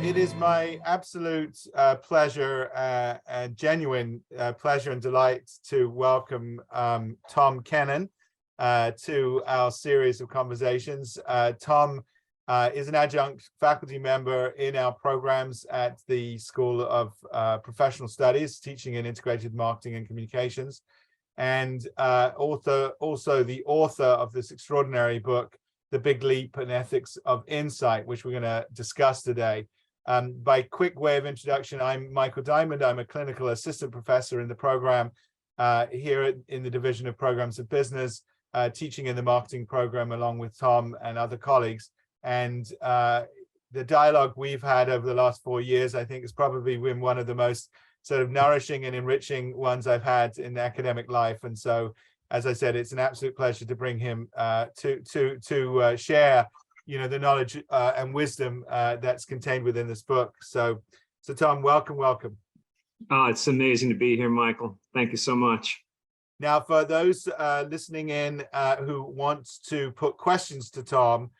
it is my absolute pleasure and genuine pleasure and delight to welcome Thom Kennon to our series of conversations. Thom is an adjunct faculty member in our programs at the School of Professional Studies, teaching in integrated marketing and communications, and also the author of this extraordinary book, The Big Leap and Ethics of Insight, which we're going to discuss today. By quick way of introduction, I'm Michael Diamond. I'm a clinical assistant professor in the program here in the Division of Programs of Business, teaching in the marketing program along with Thom and other colleagues. And the dialogue we've had over the last 4 years, I think, has probably been one of the most sort of nourishing and enriching ones I've had in academic life. And so, as I said, it's an absolute pleasure to bring him to share, the knowledge and wisdom that's contained within this book. So Thom, welcome. Oh, it's amazing to be here, Michael. Thank you so much. Now, for those listening in who want to put questions to Thom,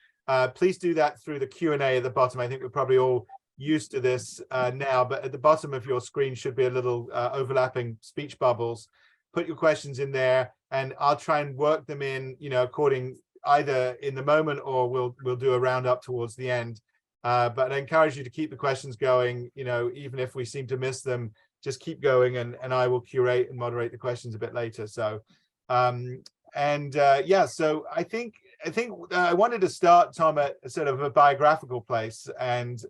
please do that through the Q&A at the bottom. I think we're probably all used to this now, but at the bottom of your screen should be a little overlapping speech bubbles. Put your questions in there, and I'll try and work them in, according either in the moment or we'll do a roundup towards the end. But I encourage you to keep the questions going. Even if we seem to miss them, just keep going, and I will curate and moderate the questions a bit later. So, so I think I wanted to start, Thom, at sort of a biographical place, and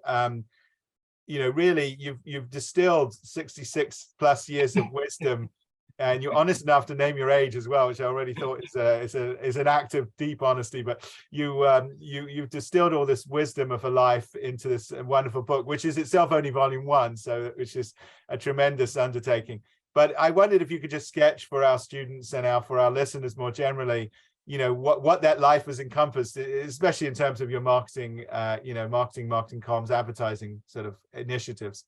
really you've distilled 66 plus years of wisdom. And you're honest enough to name your age as well, which I already thought is an act of deep honesty. But you've distilled all this wisdom of a life into this wonderful book, which is itself only volume 1, so which is a tremendous undertaking. But I wondered if you could just sketch for our students and for our listeners more generally, what that life has encompassed, especially in terms of your marketing, marketing comms, advertising sort of initiatives.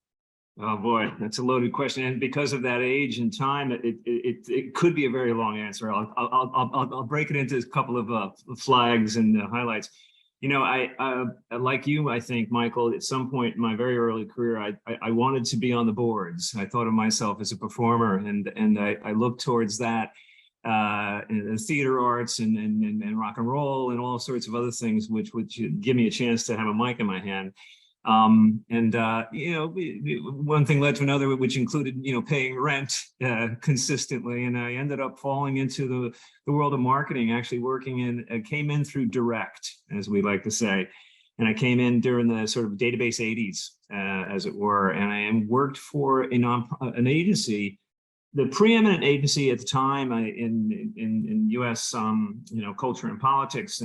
Oh boy, that's a loaded question, and because of that age and time, it could be a very long answer. I'll break it into a couple of flags and highlights. I like you, I think, Michael, at some point in my very early career, I wanted to be on the boards. I thought of myself as a performer, and I looked towards that in theater arts and rock and roll and all sorts of other things, which would give me a chance to have a mic in my hand. One thing led to another, which included, paying rent consistently. And I ended up falling into the world of marketing, actually came in through direct, as we like to say. And I came in during the sort of database 80s, as it were. And I worked for an agency, the preeminent agency at the time in U.S. Culture and politics,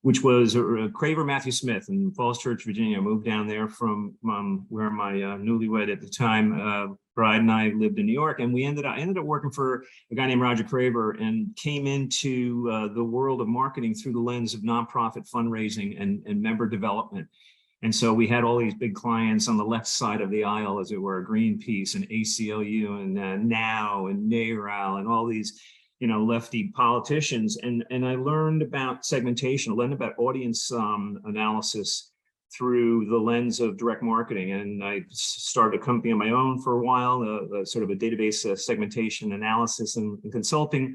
which was Craver Matthew Smith in Falls Church, Virginia. I moved down there from where my newlywed at the time bride and I lived in New York, and I ended up working for a guy named Roger Craver, and came into the world of marketing through the lens of nonprofit fundraising and member development. And so we had all these big clients on the left side of the aisle, as it were, Greenpeace and ACLU and NOW and NARAL and all these lefty politicians, and I learned about segmentation, I learned about audience analysis through the lens of direct marketing. And I started a company on my own for a while, sort of a database segmentation analysis and consulting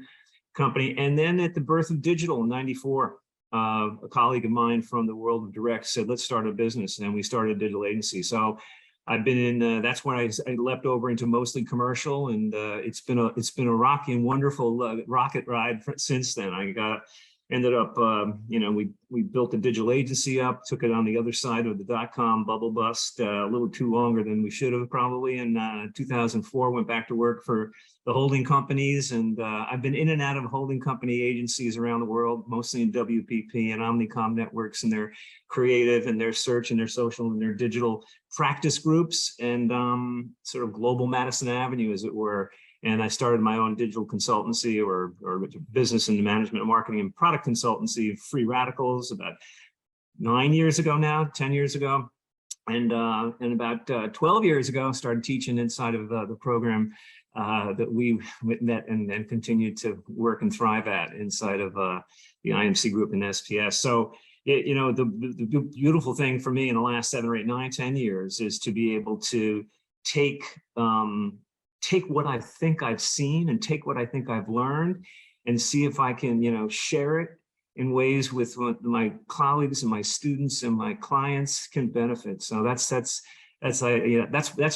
company. And then at the birth of digital in '94, a colleague of mine from the world of direct said, let's start a business, and we started a digital agency. So I've been in. That's when I leapt over into mostly commercial, and it's been a rocky and wonderful rocket ride since then. Ended up, we built a digital agency up, took it on the other side of the .com bubble bust, a little too longer than we should have probably. In 2004, went back to work for the holding companies, and I've been in and out of holding company agencies around the world, mostly in WPP and Omnicom networks, and their creative and their search and their social and their digital practice groups, and sort of global Madison Avenue, as it were. And I started my own digital consultancy or business and management, marketing and product consultancy, Free Radicals, about 10 years ago. And about 12 years ago, started teaching inside of the program that we met and continued to work and thrive at inside of the IMC group in SPS. So the beautiful thing for me in the last 7 or 8, 9, 10 years is to be able to take what I think I've seen and take what I think I've learned and see if I can, share it in ways with what my colleagues and my students and my clients can benefit. So that's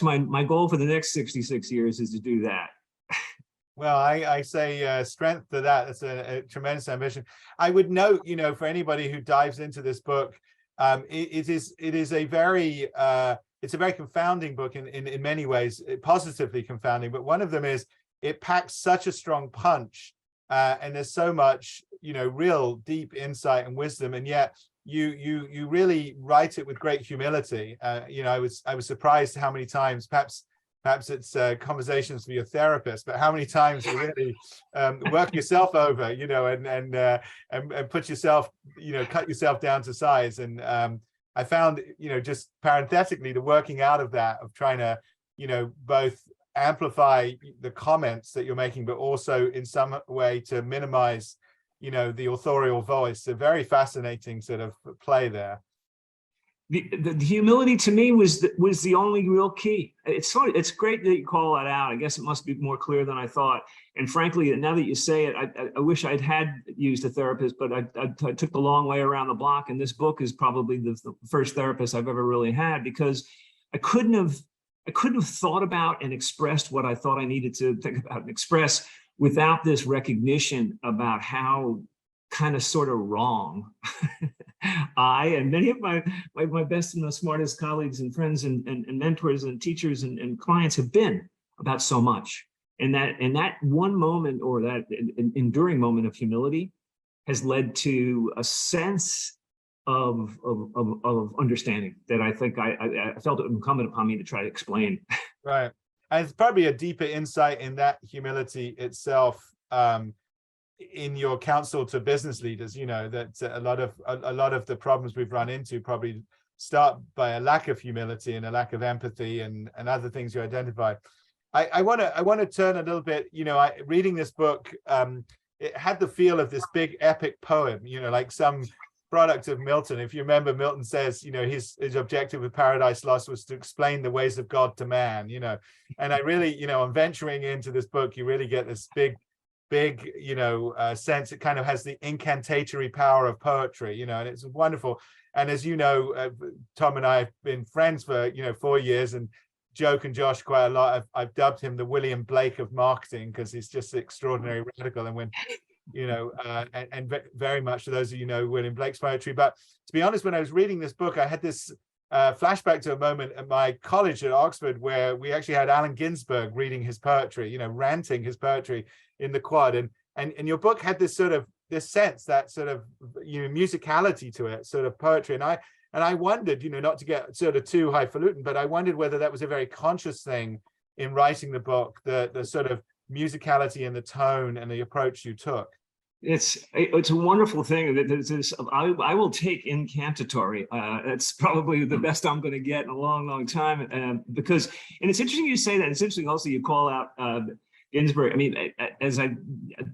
my goal for the next 66 years is to do that. Well, I say strength to that. That's a tremendous ambition. I would note, for anybody who dives into this book, it is a very it's a very confounding book in many ways, positively confounding. But one of them is it packs such a strong punch, and there's so much, real deep insight and wisdom, and yet you really write it with great humility. I was surprised how many times, perhaps it's conversations for your therapist, but how many times you really work yourself over, and put yourself, cut yourself down to size. And I found, just parenthetically, the working out of that, of trying to, both amplify the comments that you're making, but also in some way to minimize, the authorial voice. A very fascinating sort of play there. The humility to me was the only real key. It's great that you call that out. I guess it must be more clear than I thought. And frankly, now that you say it, I wish I'd had used a therapist, but I took the long way around the block. And this book is probably the first therapist I've ever really had, because I couldn't have thought about and expressed what I thought I needed to think about and express without this recognition about how kind of sort of wrong I and many of my best and the smartest colleagues and friends and mentors and teachers and clients have been about so much. And that one moment, or that enduring moment of humility, has led to a sense of understanding that I think I felt it incumbent upon me to try to explain. Right. And it's probably a deeper insight in that humility itself, in your counsel to business leaders, that a lot of the problems we've run into probably start by a lack of humility and a lack of empathy and other things you identify. I want to turn a little bit, reading this book, it had the feel of this big epic poem, like some product of Milton. If you remember, Milton says, his objective with Paradise Lost was to explain the ways of God to man, and I really, I'm venturing into this book, you really get this big, sense. It kind of has the incantatory power of poetry, and it's wonderful. And as you know, Tom and I have been friends for, 4 years, and joke and Josh quite a lot. I've dubbed him the William Blake of marketing, because he's just extraordinary radical. And when, and very much to those of William Blake's poetry. But to be honest, when I was reading this book, I had this flashback to a moment at my college at Oxford where we actually had Allen Ginsberg reading his poetry, ranting his poetry in the quad. And your book had this sense, that sort of, musicality to it, sort of poetry. And I wondered, not to get sort of too highfalutin, but I wondered whether that was a very conscious thing in writing the book, the sort of musicality and the tone and the approach you took. It's a wonderful thing. I will take incantatory. It's probably the best I'm going to get in a long, long time. Because, and it's interesting you say that. It's interesting also you call out Ginsberg. I mean,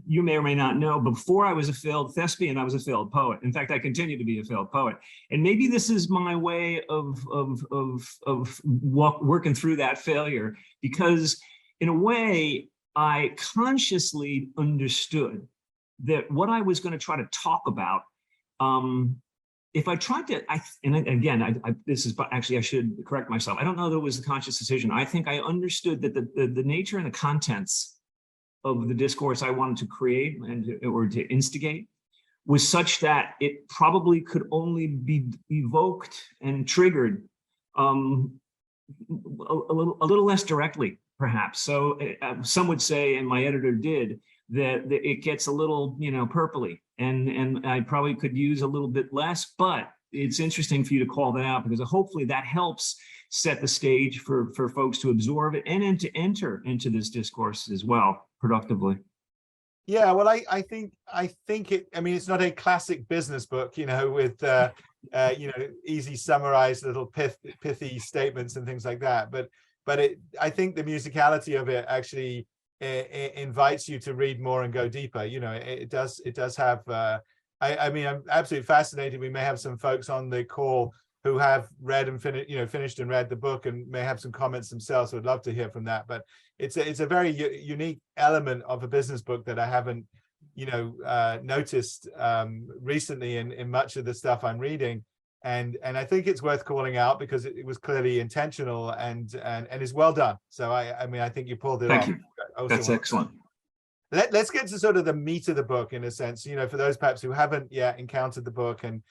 you may or may not know, before I was a failed thespian, I was a failed poet. In fact, I continue to be a failed poet. And maybe this is my way of working through that failure, because in a way, I consciously understood that what I was going to try to talk about, if I tried to, this is actually, I should correct myself. I don't know that it was a conscious decision. I think I understood that the nature and the contents of the discourse I wanted to create or to instigate was such that it probably could only be evoked and triggered a little less directly, perhaps. So some would say, and my editor did, that it gets a little, purpley, and I probably could use a little bit less, but it's interesting for you to call that out, because hopefully that helps set the stage for folks to absorb it and then to enter into this discourse as well productively. Yeah, well, I think it, it's not a classic business book, with easy summarized little pithy statements and things like that, but I think the musicality of it actually it invites you to read more and go deeper. It does have I mean, I'm absolutely fascinated. We may have some folks on the call who have read and finished and read the book and may have some comments themselves. So I'd love to hear from that. But it's a very unique element of a business book that I haven't, noticed recently in much of the stuff I'm reading. And I think it's worth calling out because it was clearly intentional and is well done. So I mean, I think you pulled it off. Thank you. That's excellent. Let's get to sort of the meat of the book in a sense, for those perhaps who haven't yet encountered the book and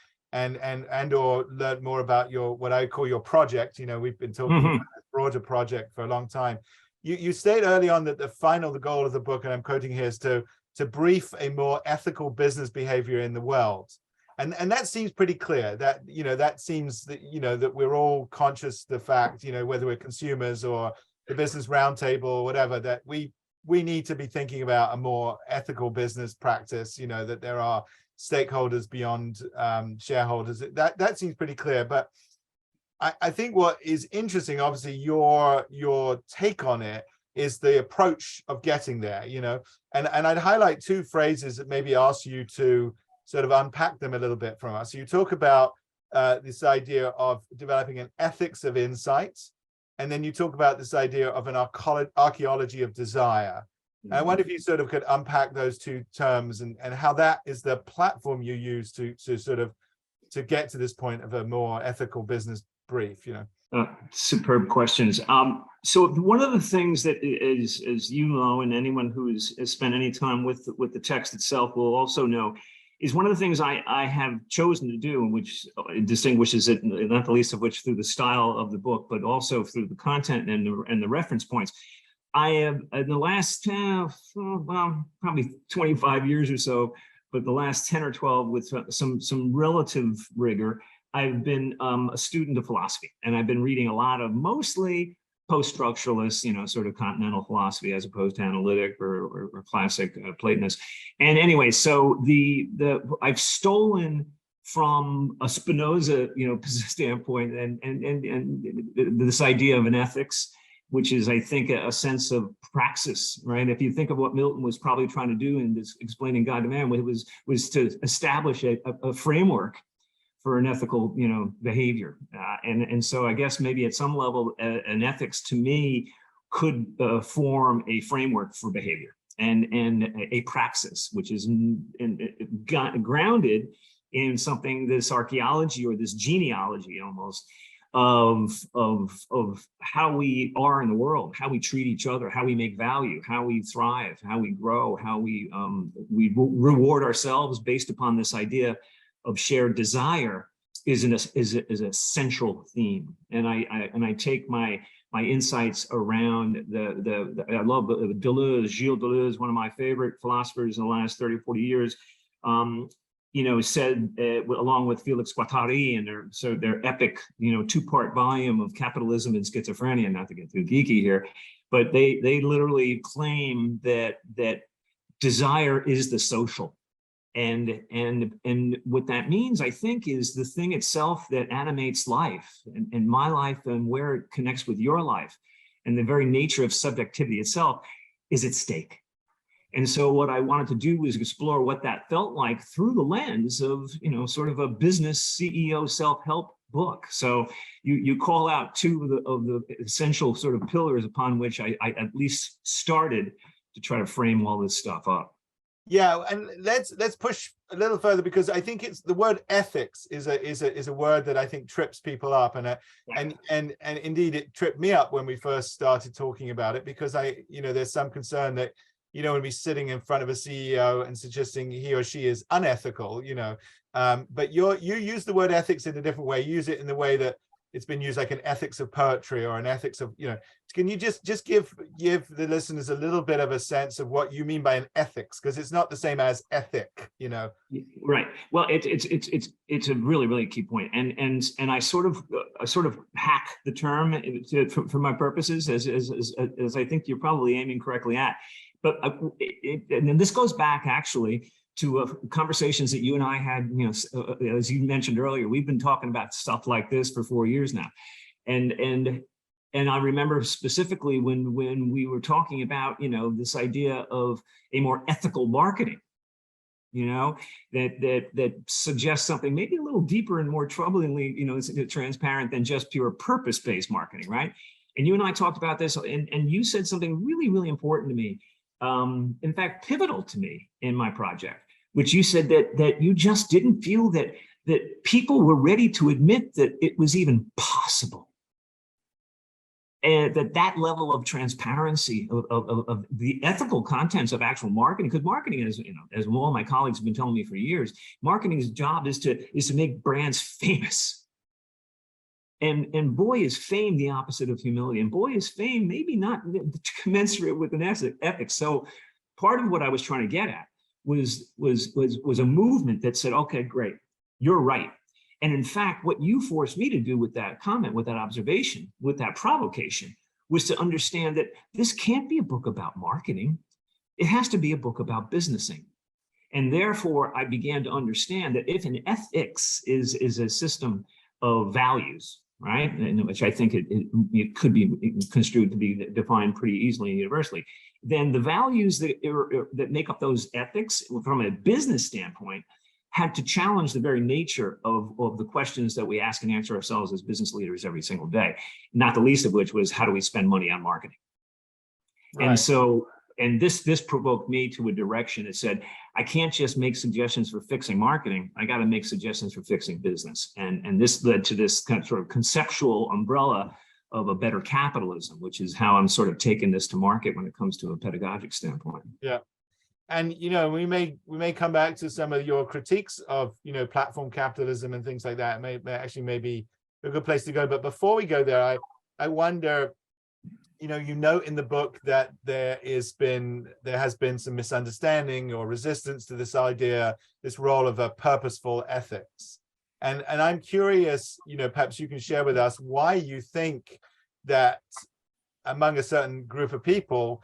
or learned more about what I call your project. We've been talking about this broader project for a long time. You state early on that the goal of the book, and I'm quoting here, is to brief a more ethical business behavior in the world. And that seems pretty clear. That that seems that that we're all conscious of the fact, whether we're consumers or the business roundtable or whatever, that we need to be thinking about a more ethical business practice, that there are stakeholders beyond shareholders. That seems pretty clear. But I think what is interesting, obviously, your take on it is the approach of getting there, and I'd highlight two phrases that maybe ask you to sort of unpack them a little bit from us. So you talk about this idea of developing an ethics of insights, and then you talk about this idea of an archaeology of desire. And I wonder if you sort of could unpack those two terms and how that is the platform you use to get to this point of a more ethical business brief, Superb questions. So one of the things that is, as you know, and anyone who has spent any time with the text itself will also know, is one of the things I have chosen to do, which distinguishes it, not the least of which through the style of the book, but also through the content and the reference points. I have, in the last probably 25 years or so, but the last 10 or 12 with some relative rigor, I've been a student of philosophy, and I've been reading a lot of mostly post-structuralist, sort of continental philosophy as opposed to analytic or classic Platonist. And anyway, so I've stolen from a Spinoza, standpoint and this idea of an ethics, which is, I think, a sense of praxis, right? If you think of what Milton was probably trying to do in this explaining God to man, it was to establish a framework for an ethical, behavior. And so I guess maybe at some level, an ethics to me could form a framework for behavior and a praxis, which is grounded in something, this archaeology or this genealogy almost of how we are in the world, how we treat each other, how we make value, how we thrive, how we grow, how we reward ourselves based upon this idea of shared desire is a central theme. And I take my insights around I love Deleuze, Gilles Deleuze, one of my favorite philosophers in the last 30 or 40 years, said, along with Felix Guattari and their epic, two-part volume of Capitalism and Schizophrenia, not to get too geeky here, but they literally claim that desire is the social. And what that means, I think, is the thing itself that animates life and my life and where it connects with your life. And the very nature of subjectivity itself is at stake. And so what I wanted to do was explore what that felt like through the lens of, sort of a business CEO self-help book. So you call out two of the essential sort of pillars upon which I at least started to try to frame all this stuff up. Yeah, and let's push a little further, because I think it's the word ethics is a word that I think trips people up, and indeed it tripped me up when we first started talking about it, because there's some concern that when we're sitting in front of a CEO and suggesting he or she is unethical, but you use the word ethics in a different way. You use it in the way that it's been used, like an ethics of poetry or an ethics of, can you just give the listeners a little bit of a sense of what you mean by an ethics? Because it's not the same as ethic, Right. Well, it's a really, really key point. And I sort of hack the term for my purposes, as I think you're probably aiming correctly at. But and this goes back actually to conversations that you and I had, as you mentioned earlier. We've been talking about stuff like this for 4 years now, and I remember specifically when we were talking about this idea of a more ethical marketing, that suggests something maybe a little deeper and more troublingly, transparent than just pure purpose-based marketing, right? And you and I talked about this, and you said something really, really important to me, in fact, pivotal to me in my project, which you said that you just didn't feel that people were ready to admit that it was even possible. And that level of transparency of the ethical contents of actual marketing, because marketing, as all my colleagues have been telling me for years, marketing's job is to make brands famous. And boy, is fame the opposite of humility, and boy, is fame maybe not commensurate with an ethics. So part of what I was trying to get at was a movement that said, okay, great, you're right. And in fact, what you forced me to do with that comment, with that observation, with that provocation, was to understand that this can't be a book about marketing. It has to be a book about businessing. And therefore, I began to understand that if an ethics is a system of values, right, in which I think it could be construed to be defined pretty easily and universally, then the values that make up those ethics from a business standpoint had to challenge the very nature of the questions that we ask and answer ourselves as business leaders every single day, not the least of which was, how do we spend money on marketing? Right. And so, this provoked me to a direction that said, I can't just make suggestions for fixing marketing, I got to make suggestions for fixing business. And this led to this kind of sort of conceptual umbrella of a better capitalism, which is how I'm sort of taking this to market when it comes to a pedagogic standpoint. Yeah. And, we may come back to some of your critiques of, platform capitalism and things like that. It may be a good place to go. But before we go there, I wonder, you note in the book that there has been some misunderstanding or resistance to this idea, this role of a purposeful ethics. And I'm curious, perhaps you can share with us why you think that among a certain group of people,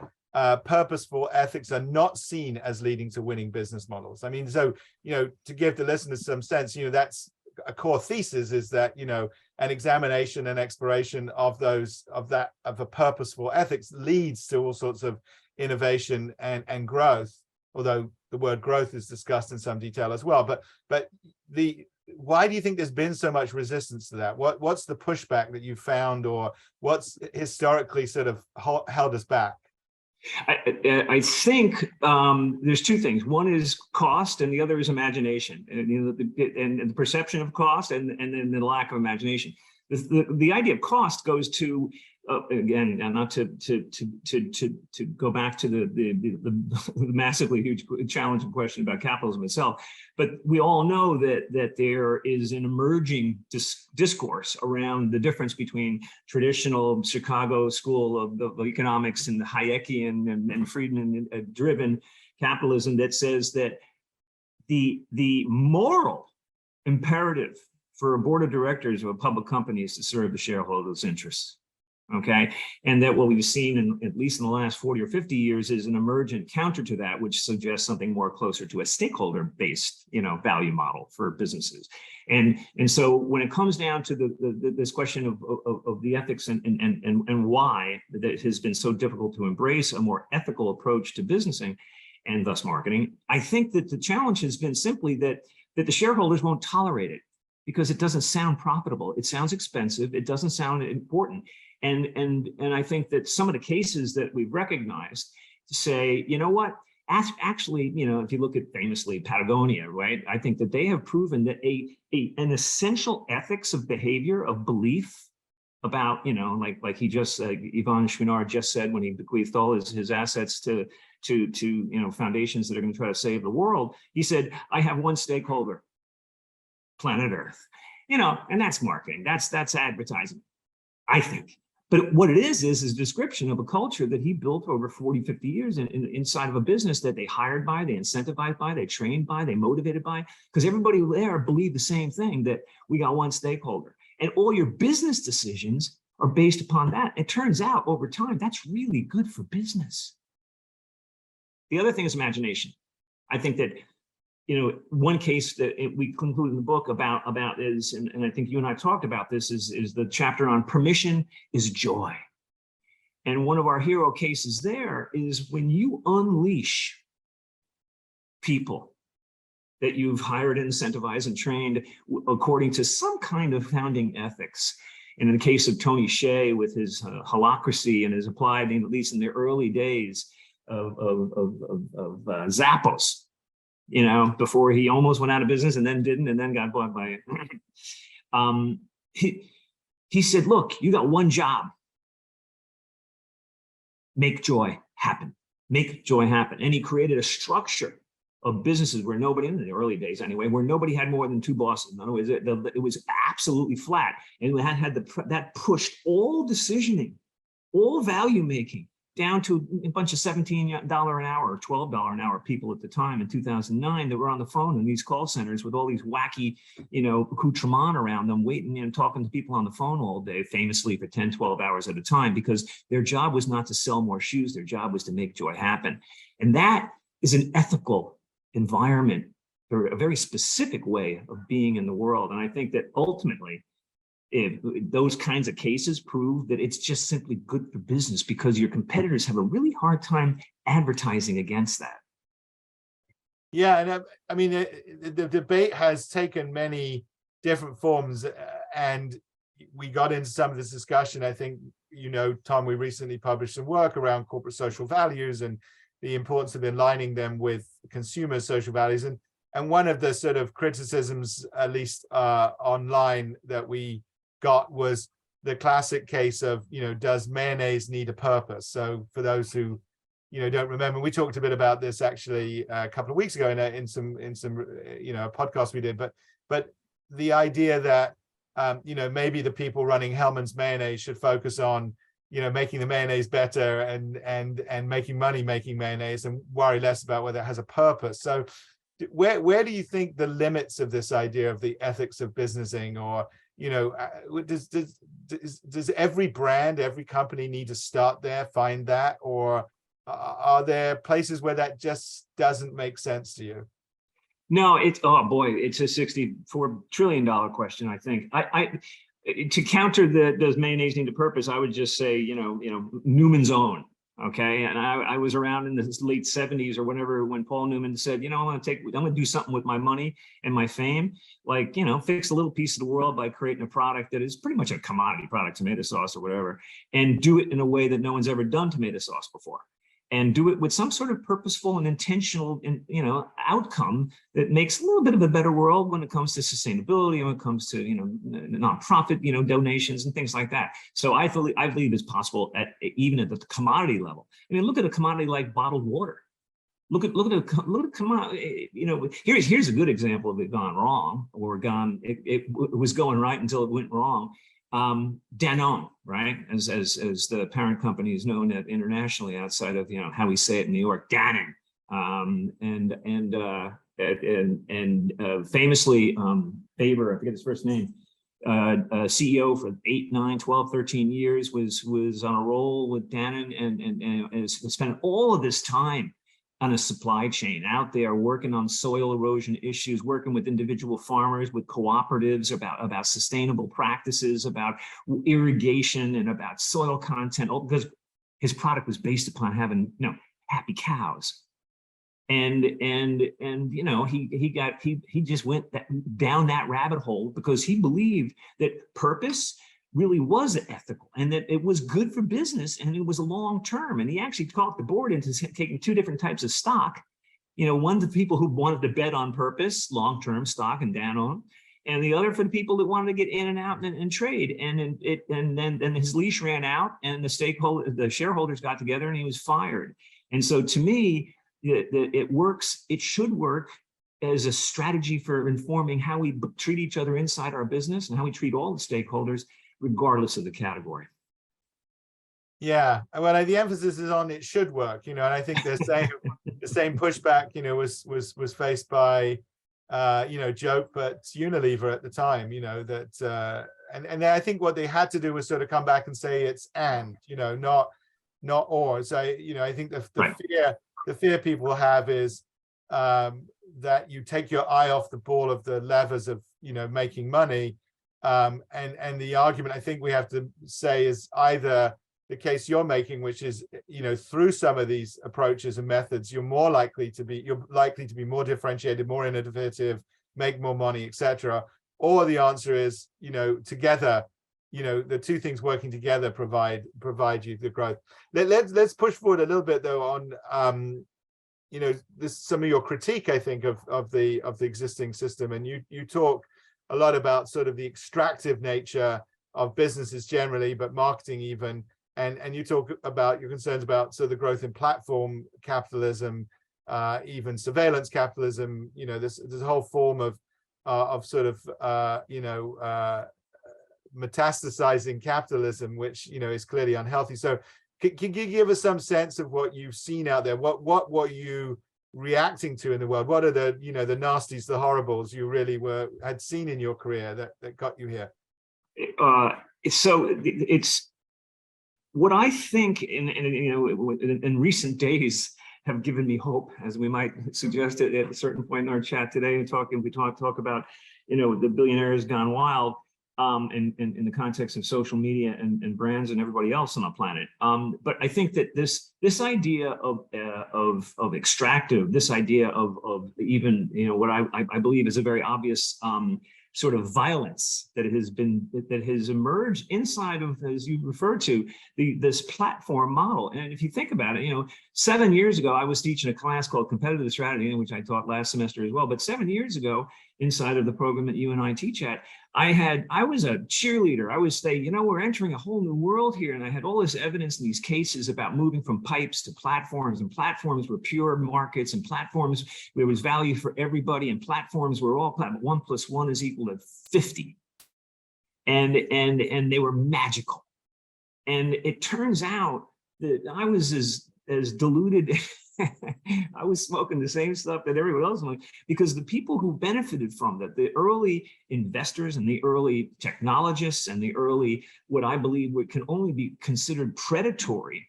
purposeful ethics are not seen as leading to winning business models. I mean, so, to give the listeners some sense, that's a core thesis, is that, an examination and exploration of a purposeful ethics leads to all sorts of innovation and growth, although the word growth is discussed in some detail as well. But why do you think there's been so much resistance to that? What's the pushback that you found, or what's historically sort of held us back? I think there's two things. One is cost, and the other is imagination, and the perception of cost, and then the lack of imagination. The idea of cost goes to again, not to go back to the massively huge challenging question about capitalism itself, but we all know that there is an emerging discourse around the difference between traditional Chicago school of economics and the Hayekian and Friedman-driven capitalism that says that the moral imperative for a board of directors of a public company is to serve the shareholders' interests. Okay, and that what we've seen, at least in the last 40 or 50 years, is an emergent counter to that, which suggests something more closer to a stakeholder-based, value model for businesses. And so when it comes down to this question of the ethics and why it has been so difficult to embrace a more ethical approach to businessing and thus marketing, I think that the challenge has been simply that the shareholders won't tolerate it because it doesn't sound profitable. It sounds expensive. It doesn't sound important. And I think that some of the cases that we've recognized to say, you know what, actually, if you look at famously Patagonia, right, I think that they have proven that an essential ethics of behavior, of belief about, like he just, Yvon Chouinard just said when he bequeathed all his assets to foundations that are going to try to save the world, he said, I have one stakeholder, planet Earth, and that's marketing, that's advertising, I think. But what it is a description of a culture that he built over 40, 50 years inside of a business that they hired by, they incentivized by, they trained by, they motivated by, because everybody there believed the same thing, that we got one stakeholder. And all your business decisions are based upon that. It turns out over time, that's really good for business. The other thing is imagination. I think that one case that we conclude in the book about is, and I think you and I talked about this, is the chapter on permission is joy. And one of our hero cases there is when you unleash people that you've hired, incentivized, and trained according to some kind of founding ethics. And in the case of Tony Hsieh with his holacracy and his applied, at least in the early days of Zappos, before he almost went out of business and then didn't, and then got bought by he said, look, you got one job. Make joy happen. Make joy happen. And he created a structure of businesses where nobody, in the early days anyway, where nobody had more than two bosses. In other words, it was absolutely flat. And that pushed all decisioning, all value making down to a bunch of $17 an hour or $12 an hour people at the time in 2009 that were on the phone in these call centers with all these wacky, accoutrements around them, waiting and talking to people on the phone all day, famously for 10, 12 hours at a time, because their job was not to sell more shoes. Their job was to make joy happen. And that is an ethical environment, or a very specific way of being in the world. And I think that ultimately, if those kinds of cases prove that it's just simply good for business, because your competitors have a really hard time advertising against that. Yeah, and I mean, the debate has taken many different forms, and we got into some of this discussion. I think, Tom, we recently published some work around corporate social values and the importance of aligning them with consumer social values. And one of the sort of criticisms, at least online, that we got was the classic case of, does mayonnaise need a purpose? So for those who, don't remember, we talked a bit about this actually a couple of weeks ago in some a podcast we did, but the idea that, maybe the people running Hellmann's Mayonnaise should focus on, making the mayonnaise better and making money making mayonnaise, and worry less about whether it has a purpose. So where do you think the limits of this idea of the ethics of businessing, or does every brand, every company need to start there, find that, or are there places where that just doesn't make sense to you? No, it's a $64 trillion question. I think to counter does mayonnaise need a purpose, I would just say, Newman's Own. Okay. And I was around in the late 70s or whenever, when Paul Newman said, I'm going to do something with my money and my fame, like, fix a little piece of the world by creating a product that is pretty much a commodity product, tomato sauce or whatever, and do it in a way that no one's ever done tomato sauce before. And do it with some sort of purposeful and intentional, outcome that makes a little bit of a better world when it comes to sustainability, when it comes to, nonprofit, donations and things like that. So I believe it's possible even at the commodity level. I mean, look at a commodity like bottled water. Look at commodity. Here's a good example of it gone wrong, or it was going right until it went wrong. Danone, right? As the parent company is known internationally outside of, how we say it in New York, Danone. Famously, Faber, I forget his first name, CEO for 8, 9, 12, 13 years, was on a roll with Danone and spent all of this time on a supply chain out there working on soil erosion issues, working with individual farmers, with cooperatives about sustainable practices, about irrigation and about soil content, all because his product was based upon having, happy cows. And he just went down that rabbit hole because he believed that purpose really was ethical and that it was good for business and it was a long term. And he actually talked the board into taking two different types of stock. One for the people who wanted to bet on purpose, long-term stock and Danone, and the other for the people that wanted to get in and out and trade. And then his leash ran out, and the shareholders got together, and he was fired. And so, to me, it works. It should work as a strategy for informing how we treat each other inside our business and how we treat all the stakeholders, regardless of the category. Yeah, well, the emphasis is on it should work, and I think the same pushback, was faced by, Joke, but Unilever at the time, that, and I think what they had to do was sort of come back and say it's not or. So, I think the fear people have is that you take your eye off the ball of the levers of, making money. And the argument I think we have to say is either the case you're making, which is, through some of these approaches and methods, you're likely to be more differentiated, more innovative, make more money, etc. Or the answer is, together, the two things working together provide you the growth. Let's push forward a little bit though on this some of your critique, I think, of the existing system, and you talk a lot about sort of the extractive nature of businesses generally, but marketing even, and you talk about your concerns about sort of the growth in platform capitalism, even surveillance capitalism. There's a whole form of sort of metastasizing capitalism, which is clearly unhealthy. So can you give us some sense of what you've seen out there? What were you reacting to in the world? What are the the nasties, the horribles you really had seen in your career that got you here? So it's what I think in recent days have given me hope, as we might suggest it at a certain point in our chat today, and we talk about the billionaires gone wild. In the context of social media and brands and everybody else on the planet. But I think that this idea of extractive, this idea of even what I believe is a very obvious sort of violence that has emerged inside of, as you referred to, this platform model. And if you think about it, 7 years ago, I was teaching a class called Competitive Strategy, which I taught last semester as well. But 7 years ago, inside of the program that you and I teach at, I was a cheerleader. I would say, we're entering a whole new world here. And I had all this evidence in these cases about moving from pipes to platforms, and platforms were pure markets, and platforms, there was value for everybody, and platforms were all 1 + 1 is equal to 50. And they were magical. And it turns out that I was as deluded. I was smoking the same stuff that everyone else was, because the people who benefited from that, the early investors and the early technologists and the early, what I believe can only be considered predatory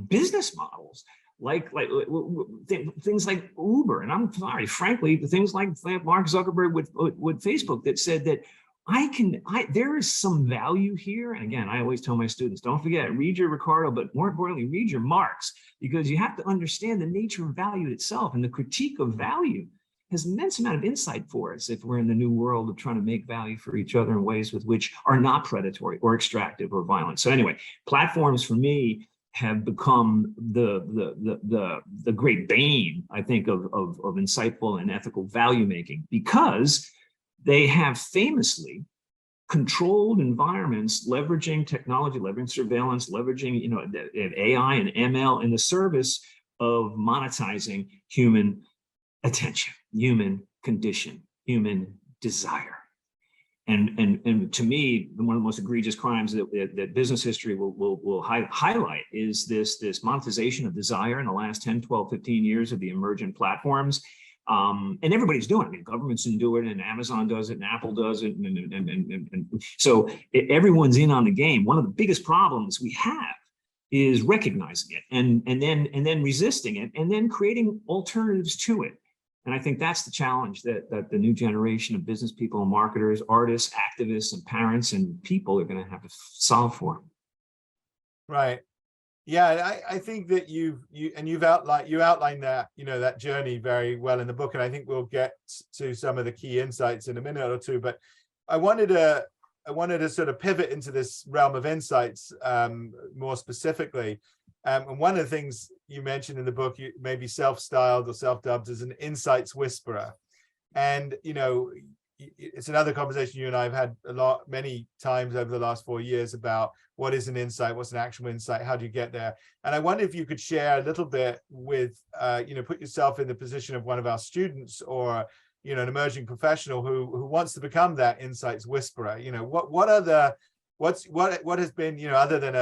business models, like things like Uber. And I'm sorry, frankly, the things like Mark Zuckerberg with Facebook that said that there is some value here. And again, I always tell my students, don't forget, read your Ricardo, but more importantly, read your Marx, because you have to understand the nature of value itself. And the critique of value has an immense amount of insight for us if we're in the new world of trying to make value for each other in ways with which are not predatory or extractive or violent. So anyway, platforms for me have become the great bane, I think, of insightful and ethical value making, because they have famously controlled environments, leveraging technology, leveraging surveillance, leveraging AI and ML in the service of monetizing human attention, human condition, human desire. And to me, one of the most egregious crimes that business history will highlight is this monetization of desire in the last 10, 12, 15 years of the emergent platforms. And everybody's doing it. I mean, governments do it, and Amazon does it, and Apple does it, and so everyone's in on the game. One of the biggest problems we have is recognizing it and then resisting it, and then creating alternatives to it. And I think that's the challenge that the new generation of business people and marketers, artists, activists, and parents and people are going to have to solve for. Right. Yeah, I think that you've outlined that that journey very well in the book, and I think we'll get to some of the key insights in a minute or two. But I wanted to sort of pivot into this realm of insights more specifically. And one of the things you mentioned in the book, you maybe self-styled or self-dubbed as an insights whisperer, and it's another conversation you and I have had many times over the last 4 years about what is an insight, what's an actual insight, how do you get there? And I wonder if you could share a little bit with, put yourself in the position of one of our students, or, an emerging professional who wants to become that insights whisperer. What has been, other than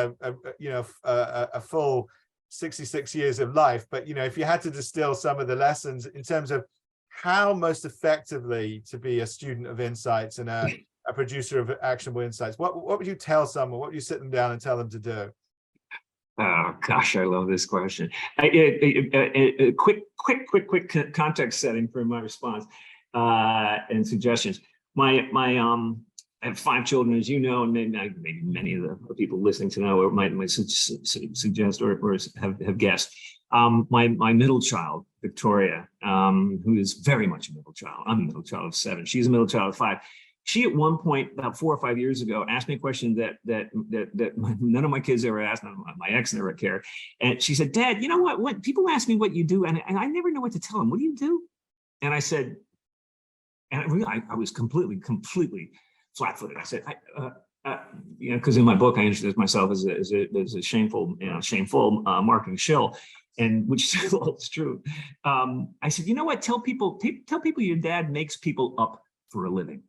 a full 66 years of life, but, if you had to distill some of the lessons in terms of how most effectively to be a student of insights and a producer of actionable insights, what would you tell someone? What would you sit them down and tell them to do? Oh gosh, I love this question. A quick context setting for my response and suggestions. My I have 5 children, as you know, and maybe many of the people listening to know or might suggest or have guessed. My middle child, Victoria, who is very much a middle child. I'm a middle child of 7. She's a middle child of 5. She at one point, about 4 or 5 years ago, asked me a question that none of my kids ever asked, none of my ex never cared. And she said, "Dad, you know what? When people ask me what you do, and I never know what to tell them. What do you do?" And I said, and I was completely flat-footed. I said, you know, because in my book I introduced myself as a shameful marketing shill, and which is true. I said, you know what? Tell people your dad makes people up for a living.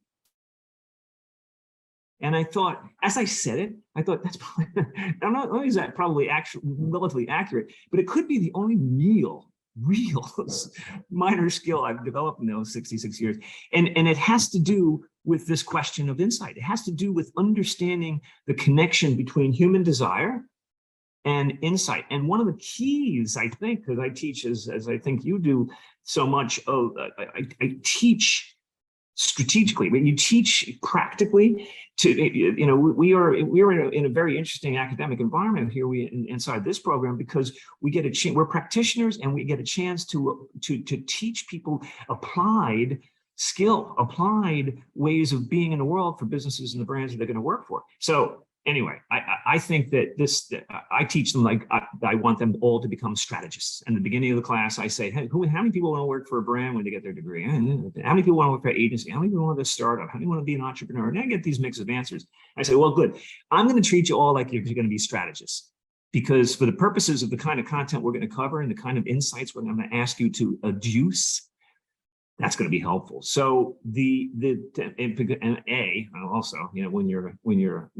And I thought, as I said it, I thought that's probably not only is that probably relatively accurate, but it could be the only real minor skill I've developed in those 66 years. And it has to do with this question of insight. It has to do with understanding the connection between human desire and insight. And one of the keys, I think, because I teach as I think you do so much, I teach strategically, but you teach practically to, you know, we are in a very interesting academic environment here inside this program, because we get a chance, we're practitioners, and we get a chance to teach people applied skill, applied ways of being in the world for businesses and the brands that they're going to work for. So anyway, I think that I teach them like I want them all to become strategists. And at the beginning of the class, I say, hey, how many people want to work for a brand when they get their degree? How many people want to work for an agency? How many people want to start up? How many want to be an entrepreneur? And I get these mix of answers. I say, well, good. I'm going to treat you all like you're going to be strategists, because for the purposes of the kind of content we're going to cover and the kind of insights we're going to ask you to adduce, that's going to be helpful. So also, you know, when you're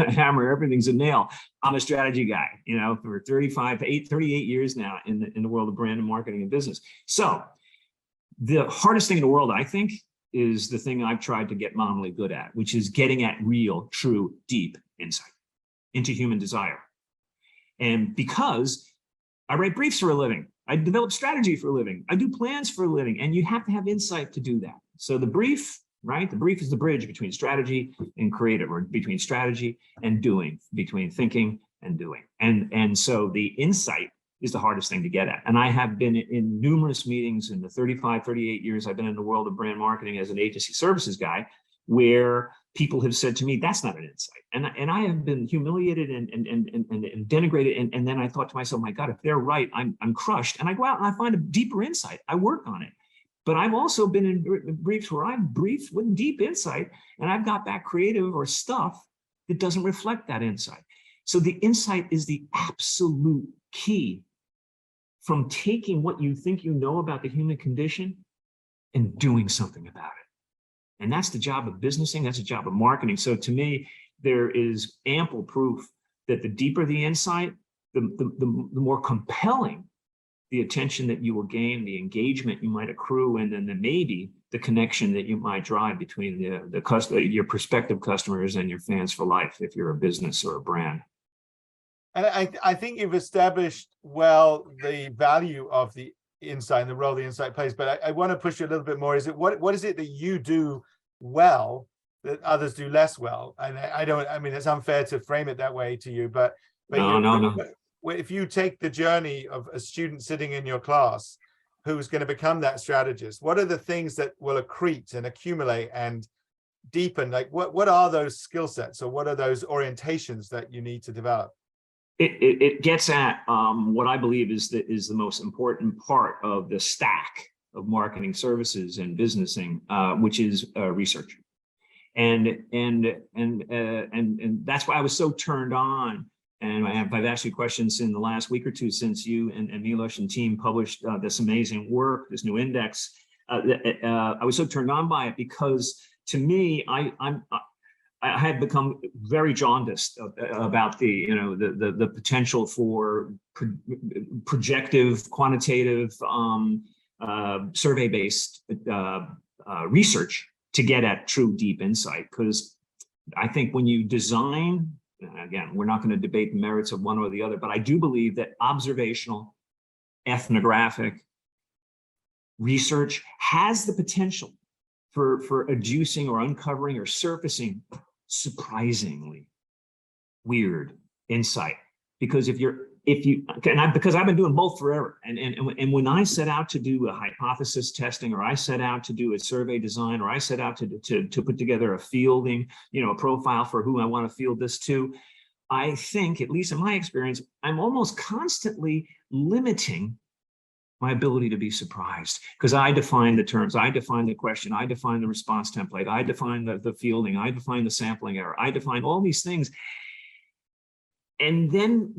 a hammer, everything's a nail. I'm a strategy guy, you know, for 38 years now in the world of brand and marketing and business. So the hardest thing in the world, I think, is the thing I've tried to get nominally good at, which is getting at real, true, deep insight into human desire. And because I write briefs for a living, I develop strategy for a living, I do plans for a living, and you have to have insight to do that. So the brief, right? The brief is the bridge between strategy and creative, or between strategy and doing, between thinking and doing. And so the insight is the hardest thing to get at. And I have been in numerous meetings in the 38 years I've been in the world of brand marketing as an agency services guy, where people have said to me, that's not an insight. And I have been humiliated and denigrated. And then I thought to myself, my God, if they're right, I'm crushed. And I go out and I find a deeper insight. I work on it. But I've also been in briefs where I've briefed with deep insight, and I've got back creative or stuff that doesn't reflect that insight. So the insight is the absolute key from taking what you think you know about the human condition and doing something about it. And that's the job of businessing, that's the job of marketing. So to me, there is ample proof that the deeper the insight, the more compelling the attention that you will gain, the engagement you might accrue, and then maybe the connection that you might drive between your prospective customers and your fans for life, if you're a business or a brand. And I think you've established well the value of the insight and the role the insight plays, but I want to push you a little bit more. Is it what is it that you do well that others do less well? And I mean, it's unfair to frame it that way to you, but no. If you take the journey of a student sitting in your class who's going to become that strategist, what are the things that will accrete and accumulate and deepen? Like what are those skill sets, or what are those orientations that you need to develop? It gets at what I believe is the most important part of the stack of marketing services and businessing, which is research, and that's why I was so turned on. And I've asked you questions in the last week or two since you and Milos and team published this amazing work, this new index. I was so turned on by it because, to me, I had become very jaundiced about the potential for projective, quantitative, survey-based research to get at true deep insight. Because I think when you design, again, we're not going to debate the merits of one or the other, but I do believe that observational, ethnographic research has the potential for adducing or uncovering or surfacing surprisingly weird insight. Because because I've been doing both forever, and when I set out to do a hypothesis testing, or I set out to do a survey design, or I set out to put together a fielding, a profile for who I want to field this to, I think, at least in my experience, I'm almost constantly limiting my ability to be surprised, because I define the terms, I define the question, I define the response template, I define the fielding, I define the sampling error, I define all these things. And then,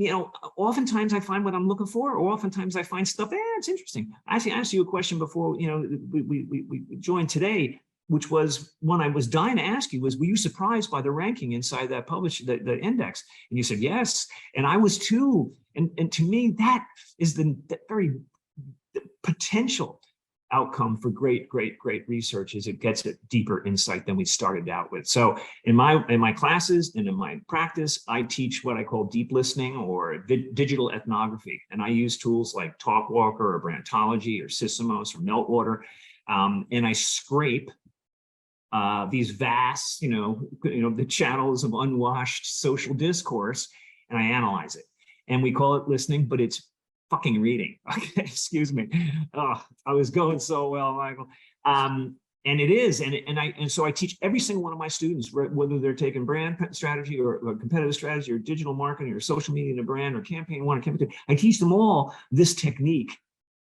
oftentimes I find what I'm looking for, or oftentimes I find stuff, it's interesting. I actually asked you a question before, we joined today, which was one I was dying to ask you, was, were you surprised by the ranking inside that the index? And you said, yes. And I was too. And to me, that is the very potential outcome for great research, is it gets a deeper insight than we started out with. So in my classes and in my practice, I teach what I call deep listening, or digital ethnography. And I use tools like TalkWalker or Brantology or Sysomos or Meltwater. And I scrape these vast, the channels of unwashed social discourse, and I analyze it. And we call it listening, but it's fucking reading. Okay, excuse me. Oh, I was going so well, Michael. And it is, and so I teach every single one of my students, whether they're taking brand strategy or competitive strategy or digital marketing or social media in a brand or campaign one or campaign two. I teach them all this technique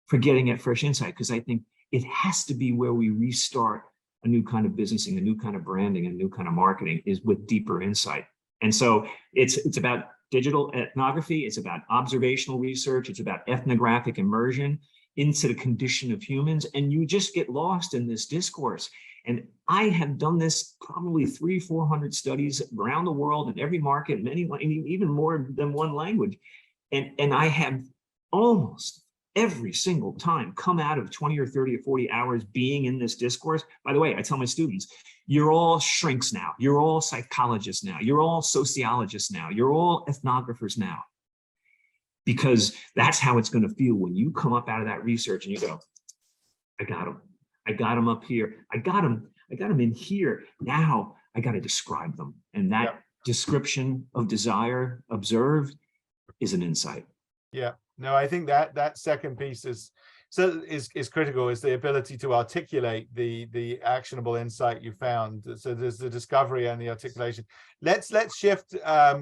for getting at fresh insight, because I think it has to be where we restart a new kind of businessing, a new kind of branding, a new kind of marketing, is with deeper insight. And so it's about digital ethnography, it's about observational research, it's about ethnographic immersion into the condition of humans, and you just get lost in this discourse. And I have done this probably 300-400 studies around the world in every market, even more than one language. And I have almost every single time come out of 20 or 30 or 40 hours being in this discourse. By the way, I tell my students, you're all shrinks now, you're all psychologists now, you're all sociologists now, you're all ethnographers now. Because that's how it's going to feel when you come up out of that research and you go, I got them up here, I got them in here. Now I got to describe them. And that description of desire observed is an insight. Yeah, no, I think that second piece is critical, is the ability to articulate the actionable insight you found. So there's the discovery and the articulation. Let's shift a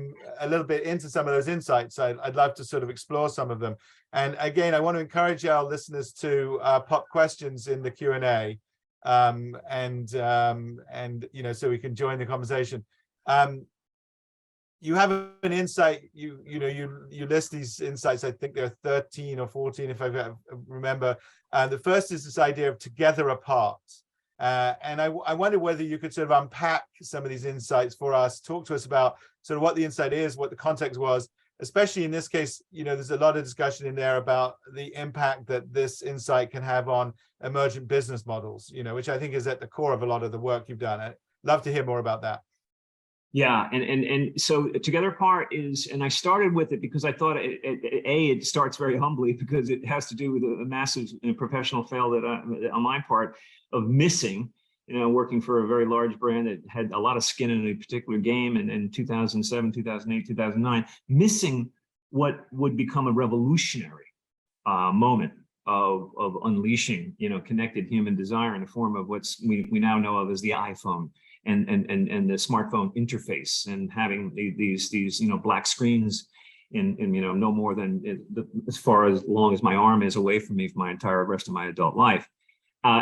little bit into some of those insights. I'd love to sort of explore some of them. And again, I want to encourage our listeners to pop questions in the Q&A, and so we can join the conversation. You have an insight, you list these insights. I think there are 13 or 14, if I remember. The first is this idea of together apart. And I wonder whether you could sort of unpack some of these insights for us, talk to us about sort of what the insight is, what the context was, especially in this case. There's a lot of discussion in there about the impact that this insight can have on emergent business models, which I think is at the core of a lot of the work you've done. I'd love to hear more about that. Yeah, and so together apart is, and I started with it because I thought it starts very humbly, because it has to do with a massive professional fail that on my part of missing, working for a very large brand that had a lot of skin in a particular game, and in 2007, 2008, 2009, missing what would become a revolutionary moment of unleashing, connected human desire in the form of what we now know of as the iPhone. And the smartphone interface, and having these black screens in no more than as far as long as my arm is away from me for my entire rest of my adult life.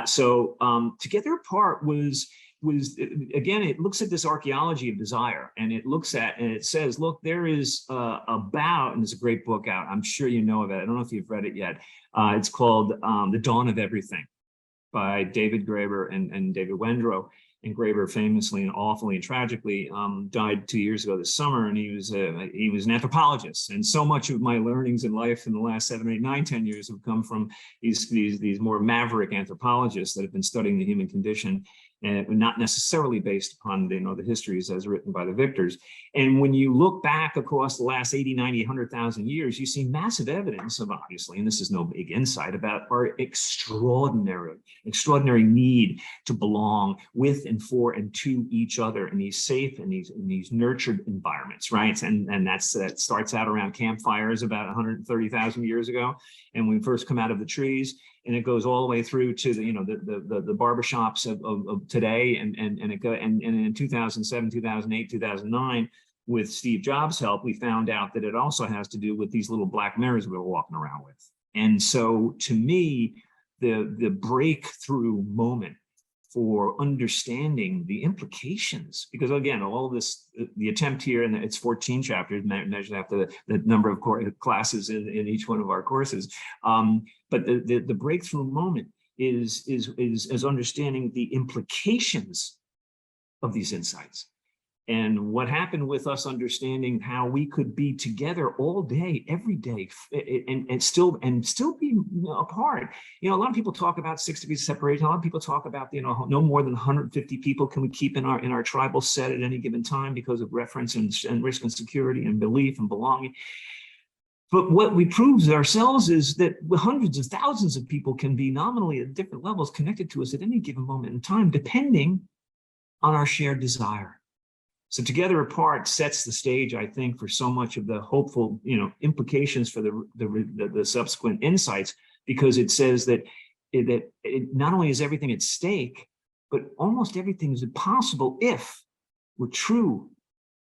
So Together Apart was again, it looks at this archaeology of desire, and it says, look, there is and there's a great book out, I'm sure you know of it, I don't know if you've read it yet. It's called The Dawn of Everything by David Graeber and David Wendrow. And Graeber famously and awfully and tragically died 2 years ago this summer, and he was an anthropologist. And so much of my learnings in life in the last 7, 8, 9, 10 years have come from these more maverick anthropologists that have been studying the human condition. and not necessarily based upon the histories as written by the victors. And when you look back across the last 80, 90, 100,000 years, you see massive evidence of, obviously, and this is no big insight, about our extraordinary need to belong with and for and to each other in these safe and these nurtured environments, right? And that starts out around campfires about 130,000 years ago, and when we first come out of the trees, and it goes all the way through to the barbershops of today, and in 2007, 2008, 2009, with Steve Jobs' help, we found out that it also has to do with these little black mirrors we were walking around with. And so, to me, the breakthrough moment for understanding the implications, because again, all this, the attempt here, and it's 14 chapters measured after the number of classes in each one of our courses. But the breakthrough moment is understanding the implications of these insights. And what happened with us understanding how we could be together all day, every day, and still be apart. A lot of people talk about 6 degrees of separation. A lot of people talk about, no more than 150 people can we keep in our tribal set at any given time because of reference and risk and security and belief and belonging. But what we proved ourselves is that hundreds of thousands of people can be nominally at different levels connected to us at any given moment in time, depending on our shared desire. So Together Apart sets the stage, I think, for so much of the hopeful, implications for the subsequent insights, because it says that not only is everything at stake, but almost everything is possible if we're true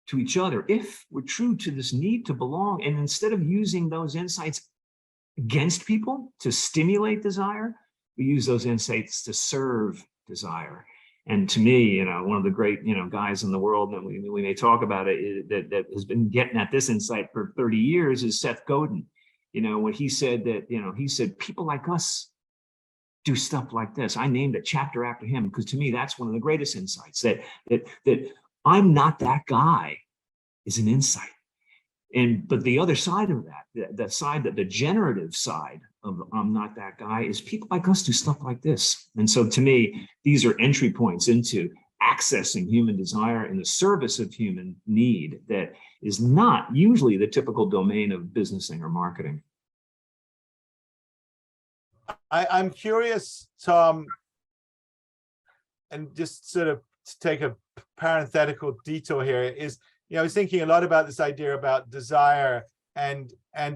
to each other, if we're true to this need to belong. And instead of using those insights against people to stimulate desire, we use those insights to serve desire. And to me, one of the great, guys in the world that we may talk about it, that has been getting at this insight for 30 years is Seth Godin. When he said that, he said, people like us do stuff like this. I named a chapter after him because to me, that's one of the greatest insights, that I'm not that guy is an insight. But the other side of that, the generative side of I'm not that guy, is people like us do stuff like this. And so to me, these are entry points into accessing human desire in the service of human need that is not usually the typical domain of businessing or marketing. I'm curious, Thom, and just sort of to take a parenthetical detour here, is, I was thinking a lot about this idea about desire and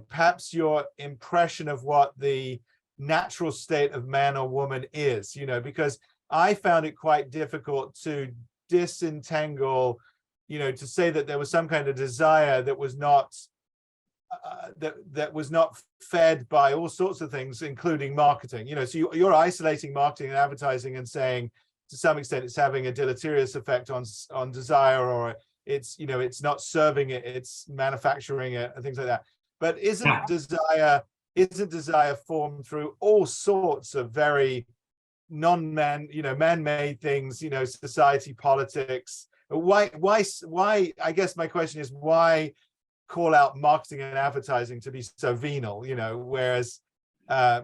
perhaps your impression of what the natural state of man or woman is, because I found it quite difficult to disentangle, to say that there was some kind of desire that was not that was not fed by all sorts of things, including marketing. So you're isolating marketing and advertising and saying to some extent it's having a deleterious effect on desire, or it's it's not serving it, it's manufacturing it and things like that. But isn't desire formed through all sorts of very man-made things, society, politics? Why I guess my question is, why call out marketing and advertising to be so venal, whereas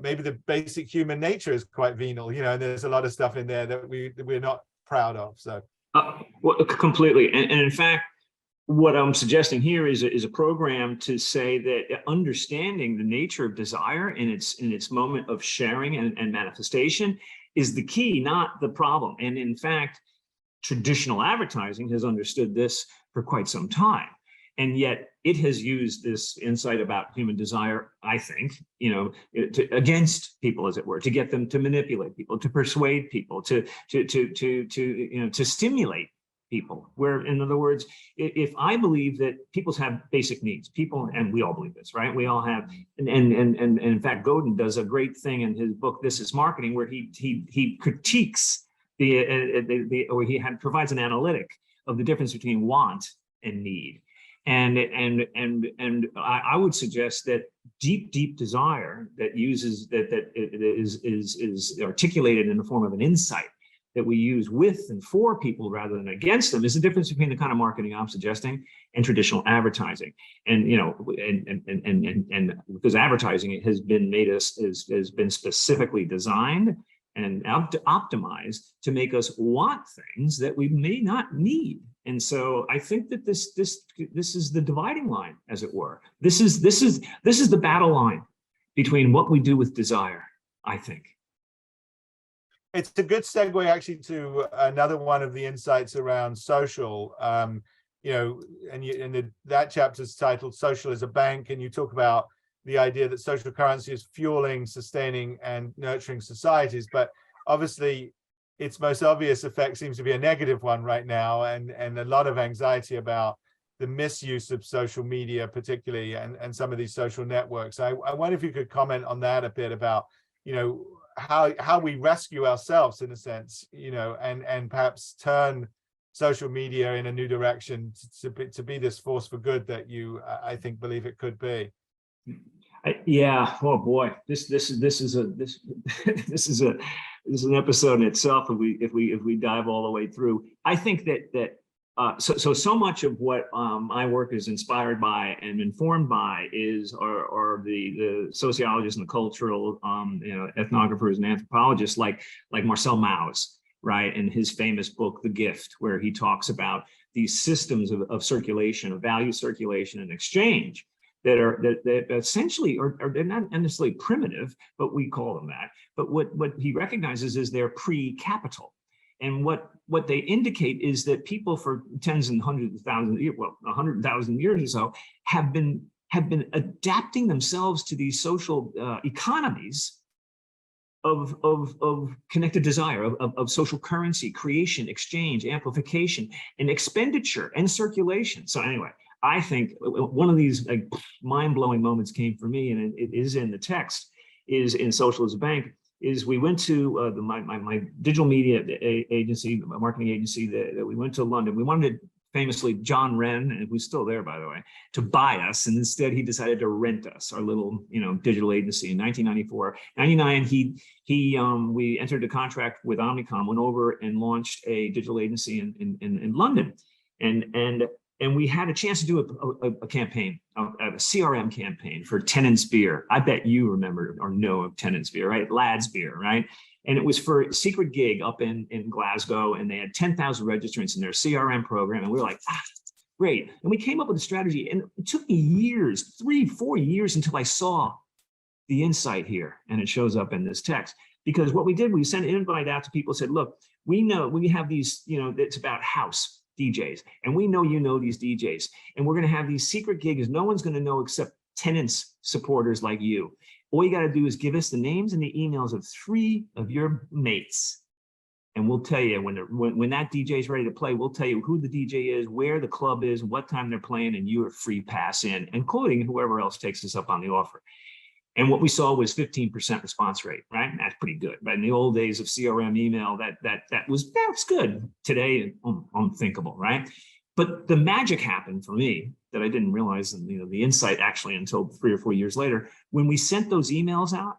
maybe the basic human nature is quite venal, and there's a lot of stuff in there that we're not proud of. So well, completely. And in fact, what I'm suggesting here is a program to say that understanding the nature of desire in its moment of sharing and manifestation is the key, not the problem. And in fact, traditional advertising has understood this for quite some time. And yet it has used this insight about human desire, I think, against people, as it were, to get them to manipulate people, to persuade people, to stimulate people. Where, in other words, if I believe that people have basic needs, and we all believe this, right? We all have, and in fact, Godin does a great thing in his book, This Is Marketing, where he critiques provides an analytic of the difference between want and need. And I would suggest that deep desire that uses that is articulated in the form of an insight that we use with and for people rather than against them is the difference between the kind of marketing I'm suggesting and traditional advertising. And and because advertising has been specifically designed and optimize to make us want things that we may not need. And so I think that this is the dividing line, as it were. This is the battle line between what we do with desire, I think. It's a good segue actually to another one of the insights around social. You know, and that chapter is titled "Social as a Bank," and you talk about the idea that social currency is fueling, sustaining, and nurturing societies. But obviously, its most obvious effect seems to be a negative one right now, and a lot of anxiety about the misuse of social media, particularly, and some of these social networks. I wonder if you could comment on that a bit about, you know, how we rescue ourselves in a sense, you know, and perhaps turn social media in a new direction to be this force for good that you, I think, believe it could be. Yeah. Oh boy, this is an episode in itself. If we dive all the way through, I think that so much of what my work is inspired by and informed by are the sociologists and the cultural ethnographers and anthropologists like Marcel Mauss, right, and his famous book The Gift, where he talks about these systems of circulation, of value circulation and exchange that essentially they're not necessarily primitive, but we call them that. But what he recognizes is they're pre-capital. And what they indicate is that people for tens and hundreds of thousands, 100,000 years or so, have been adapting themselves to these social economies of connected desire, of social currency, creation, exchange, amplification, and expenditure and circulation. So anyway, I think one of these like mind-blowing moments came for me, and it is in the text, is in Social as a Bank, is we went to my digital media agency, marketing agency that we went to London. We wanted famously John Wren, who's still there, by the way, to buy us. And instead he decided to rent us, our little, digital agency in 1994. 99, we entered a contract with Omnicom, went over and launched a digital agency in London. And we had a chance to do a campaign, a CRM campaign for Tennent's Beer. I bet you remember or know of Tennent's Beer, right? Lad's Beer, right? And it was for a secret gig up in Glasgow, and they had 10,000 registrants in their CRM program. And we were like, great. And we came up with a strategy, and it took me years, 3-4 years, until I saw the insight here. And it shows up in this text. Because what we did, we sent an invite out to people, said, look, we know we have these, it's about house DJs, and we know these DJs, and we're going to have these secret gigs no one's going to know except Tennent's supporters like you. All you got to do is give us the names and the emails of 3 of your mates, and we'll tell you when that DJ is ready to play. We'll tell you who the DJ is, where the club is, what time they're playing, and you are free pass in, including whoever else takes us up on the offer. And what we saw was 15% response rate, right? And that's pretty good. But in the old days of CRM email, that's good. Today, unthinkable, right? But the magic happened for me that I didn't realize, and the insight actually until 3 or 4 years later, when we sent those emails out.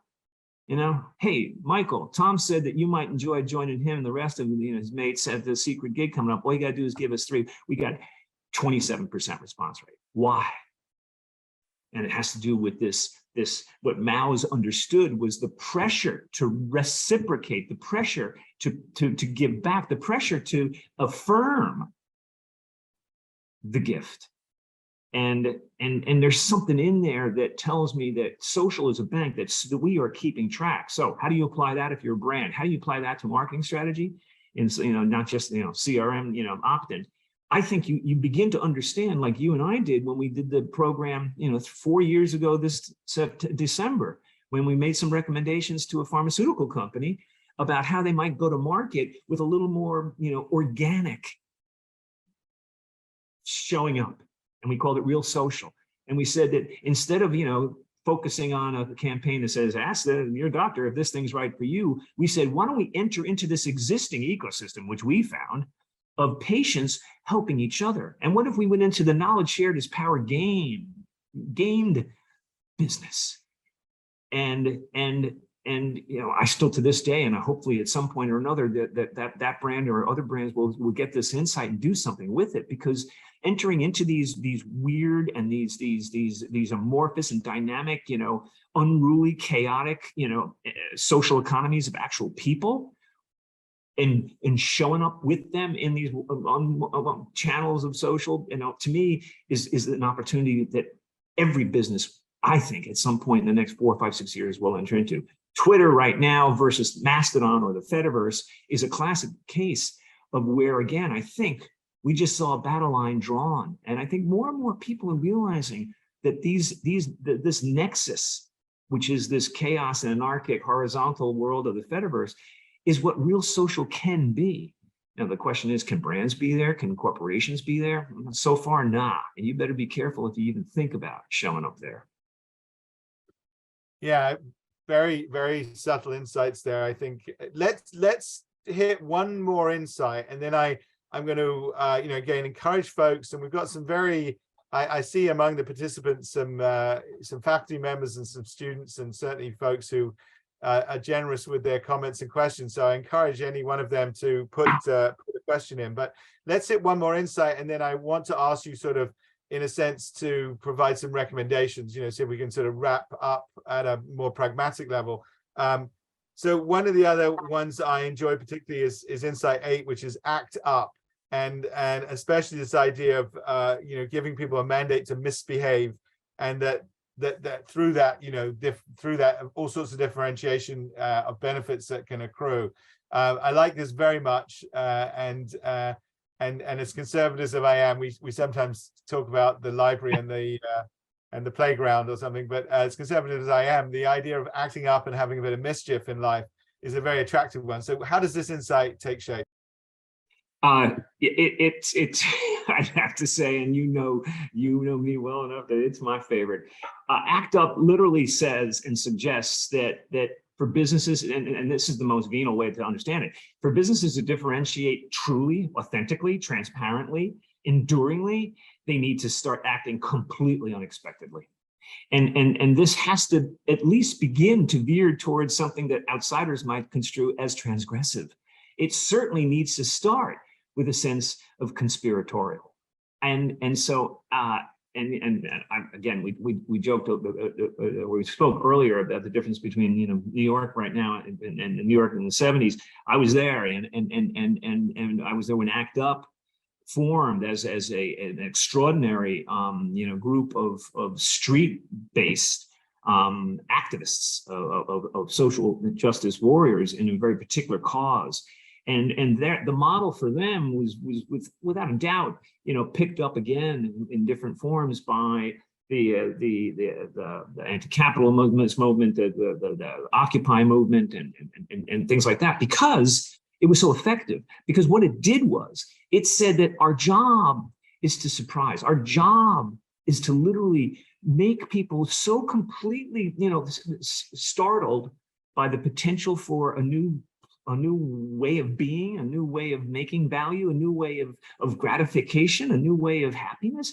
Hey, Michael, Tom said that you might enjoy joining him and the rest of his mates at the secret gig coming up. All you got to do is give us 3. We got 27% response rate. Why? And it has to do with this, what Mao's understood was the pressure to reciprocate, the pressure to give back, the pressure to affirm the gift. And there's something in there that tells me that social as a bank, that we are keeping track. So how do you apply that if you're a brand? How do you apply that to marketing strategy? And not just CRM, opt-in. I think you begin to understand, like you and I did when we did the program, 4 years ago this December, when we made some recommendations to a pharmaceutical company about how they might go to market with a little more, organic showing up. And we called it Real Social. And we said that instead of, focusing on a campaign that says, ask your doctor if this thing's right for you, we said, why don't we enter into this existing ecosystem, which we found, of patients helping each other? And what if we went into the knowledge shared as power gained business? And I still to this day, and hopefully at some point or another, that brand or other brands will get this insight and do something with it, because entering into these weird and these amorphous and dynamic, unruly, chaotic, social economies of actual people, and showing up with them in these channels of social, to me is an opportunity that every business, I think, at some point in the next 4, 5, 6 years will enter into. Twitter right now versus Mastodon or the Fediverse is a classic case of where, again, I think we just saw a battle line drawn. And I think more and more people are realizing that this nexus, which is this chaos and anarchic horizontal world of the Fediverse, is what real social can be. Now, the question is, can brands be there? Can corporations be there? So far, nah. And you better be careful if you even think about showing up there. Yeah, very, very subtle insights there. I think let's hit one more insight, and then I'm going to again encourage folks. And we've got some I see among the participants some faculty members and some students, and certainly folks who are generous with their comments and questions. So I encourage any one of them to put a question in. But let's hit one more insight, and then I want to ask you sort of, in a sense, to provide some recommendations, see if we can sort of wrap up at a more pragmatic level. So one of the other ones I enjoy particularly is Insight 8, which is act up. And especially this idea of, giving people a mandate to misbehave, and that through that, through that, all sorts of differentiation of benefits that can accrue. I like this very much. And as conservative as I am, we sometimes talk about the library and the playground or something, but as conservative as I am, the idea of acting up and having a bit of mischief in life is a very attractive one. So how does this insight take shape? It's I'd have to say, and you know me well enough that it's my favorite. Act Up literally says and suggests that for businesses, and this is the most venal way to understand it, for businesses to differentiate truly, authentically, transparently, enduringly, they need to start acting completely unexpectedly. And this has to at least begin to veer towards something that outsiders might construe as transgressive. It certainly needs to start with a sense of conspiratorial. And so again, we joked, we spoke earlier about the difference between New York right now and New York in the 70s. I was there, and I was there when ACT UP formed as an extraordinary group of street-based activists of social justice warriors in a very particular cause. And the model for them was without a doubt, picked up again in different forms by the anti-capitalist movement, the Occupy movement, and things like that, because it was so effective. Because what it did was, it said that our job is to surprise. Our job is to literally make people so completely, startled by the potential for a new way of being, a new way of making value, a new way of gratification, a new way of happiness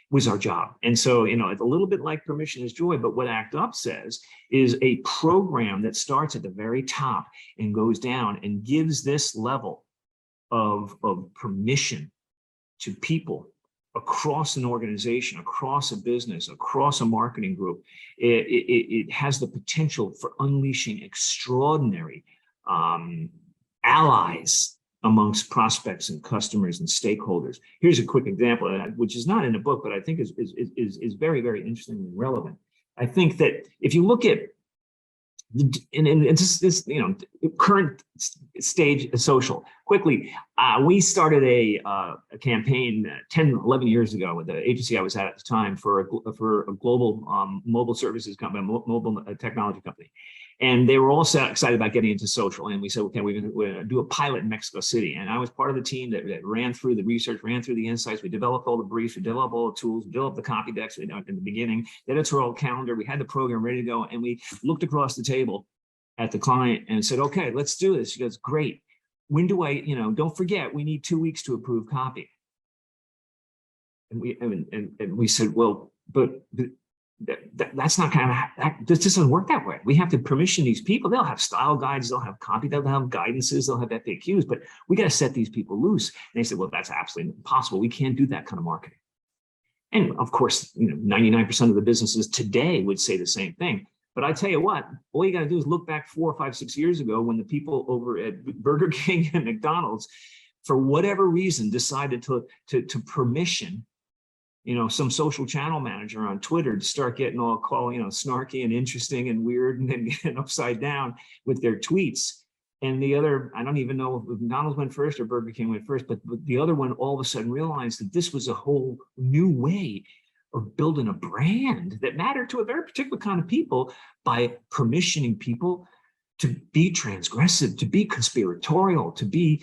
was our job. And so, it's a little bit like Permission is Joy, but what ACT UP says is a program that starts at the very top and goes down and gives this level of permission to people across an organization, across a business, across a marketing group. It has the potential for unleashing extraordinary allies amongst prospects and customers and stakeholders. Here's a quick example, which is not in the book, but I think is very, very interesting and relevant. I think that if you look at this current stage of social, quickly, we started a campaign 10, 11 years ago with the agency I was at the time for a global mobile services company, mobile technology company. And they were all excited about getting into social. And we said, okay, we're going to do a pilot in Mexico City. And I was part of the team that ran through the research, ran through the insights. We developed all the briefs, we developed all the tools, we developed the copy decks in the beginning, the editorial calendar. We had the program ready to go. And we looked across the table at the client and said, okay, let's do this. She goes, great. When do I, don't forget, we need 2 weeks to approve copy. And we said, well, but that's not kind of, this doesn't work that way. We have to permission these people. They'll have style guides, they'll have copy, they'll have guidances, they'll have FAQs, but we got to set these people loose. And they said, well, that's absolutely impossible. We can't do that kind of marketing. And of course, 99% of the businesses today would say the same thing. But I tell you what, all you got to do is look back 4, 5, 6 years ago when the people over at Burger King and McDonald's, for whatever reason, decided to permission some social channel manager on Twitter to start getting all snarky and interesting and weird and then getting upside down with their tweets. And the other, I don't even know if McDonald's went first or Burger King went first, but the other one all of a sudden realized that this was a whole new way of building a brand that mattered to a very particular kind of people by permissioning people to be transgressive, to be conspiratorial, to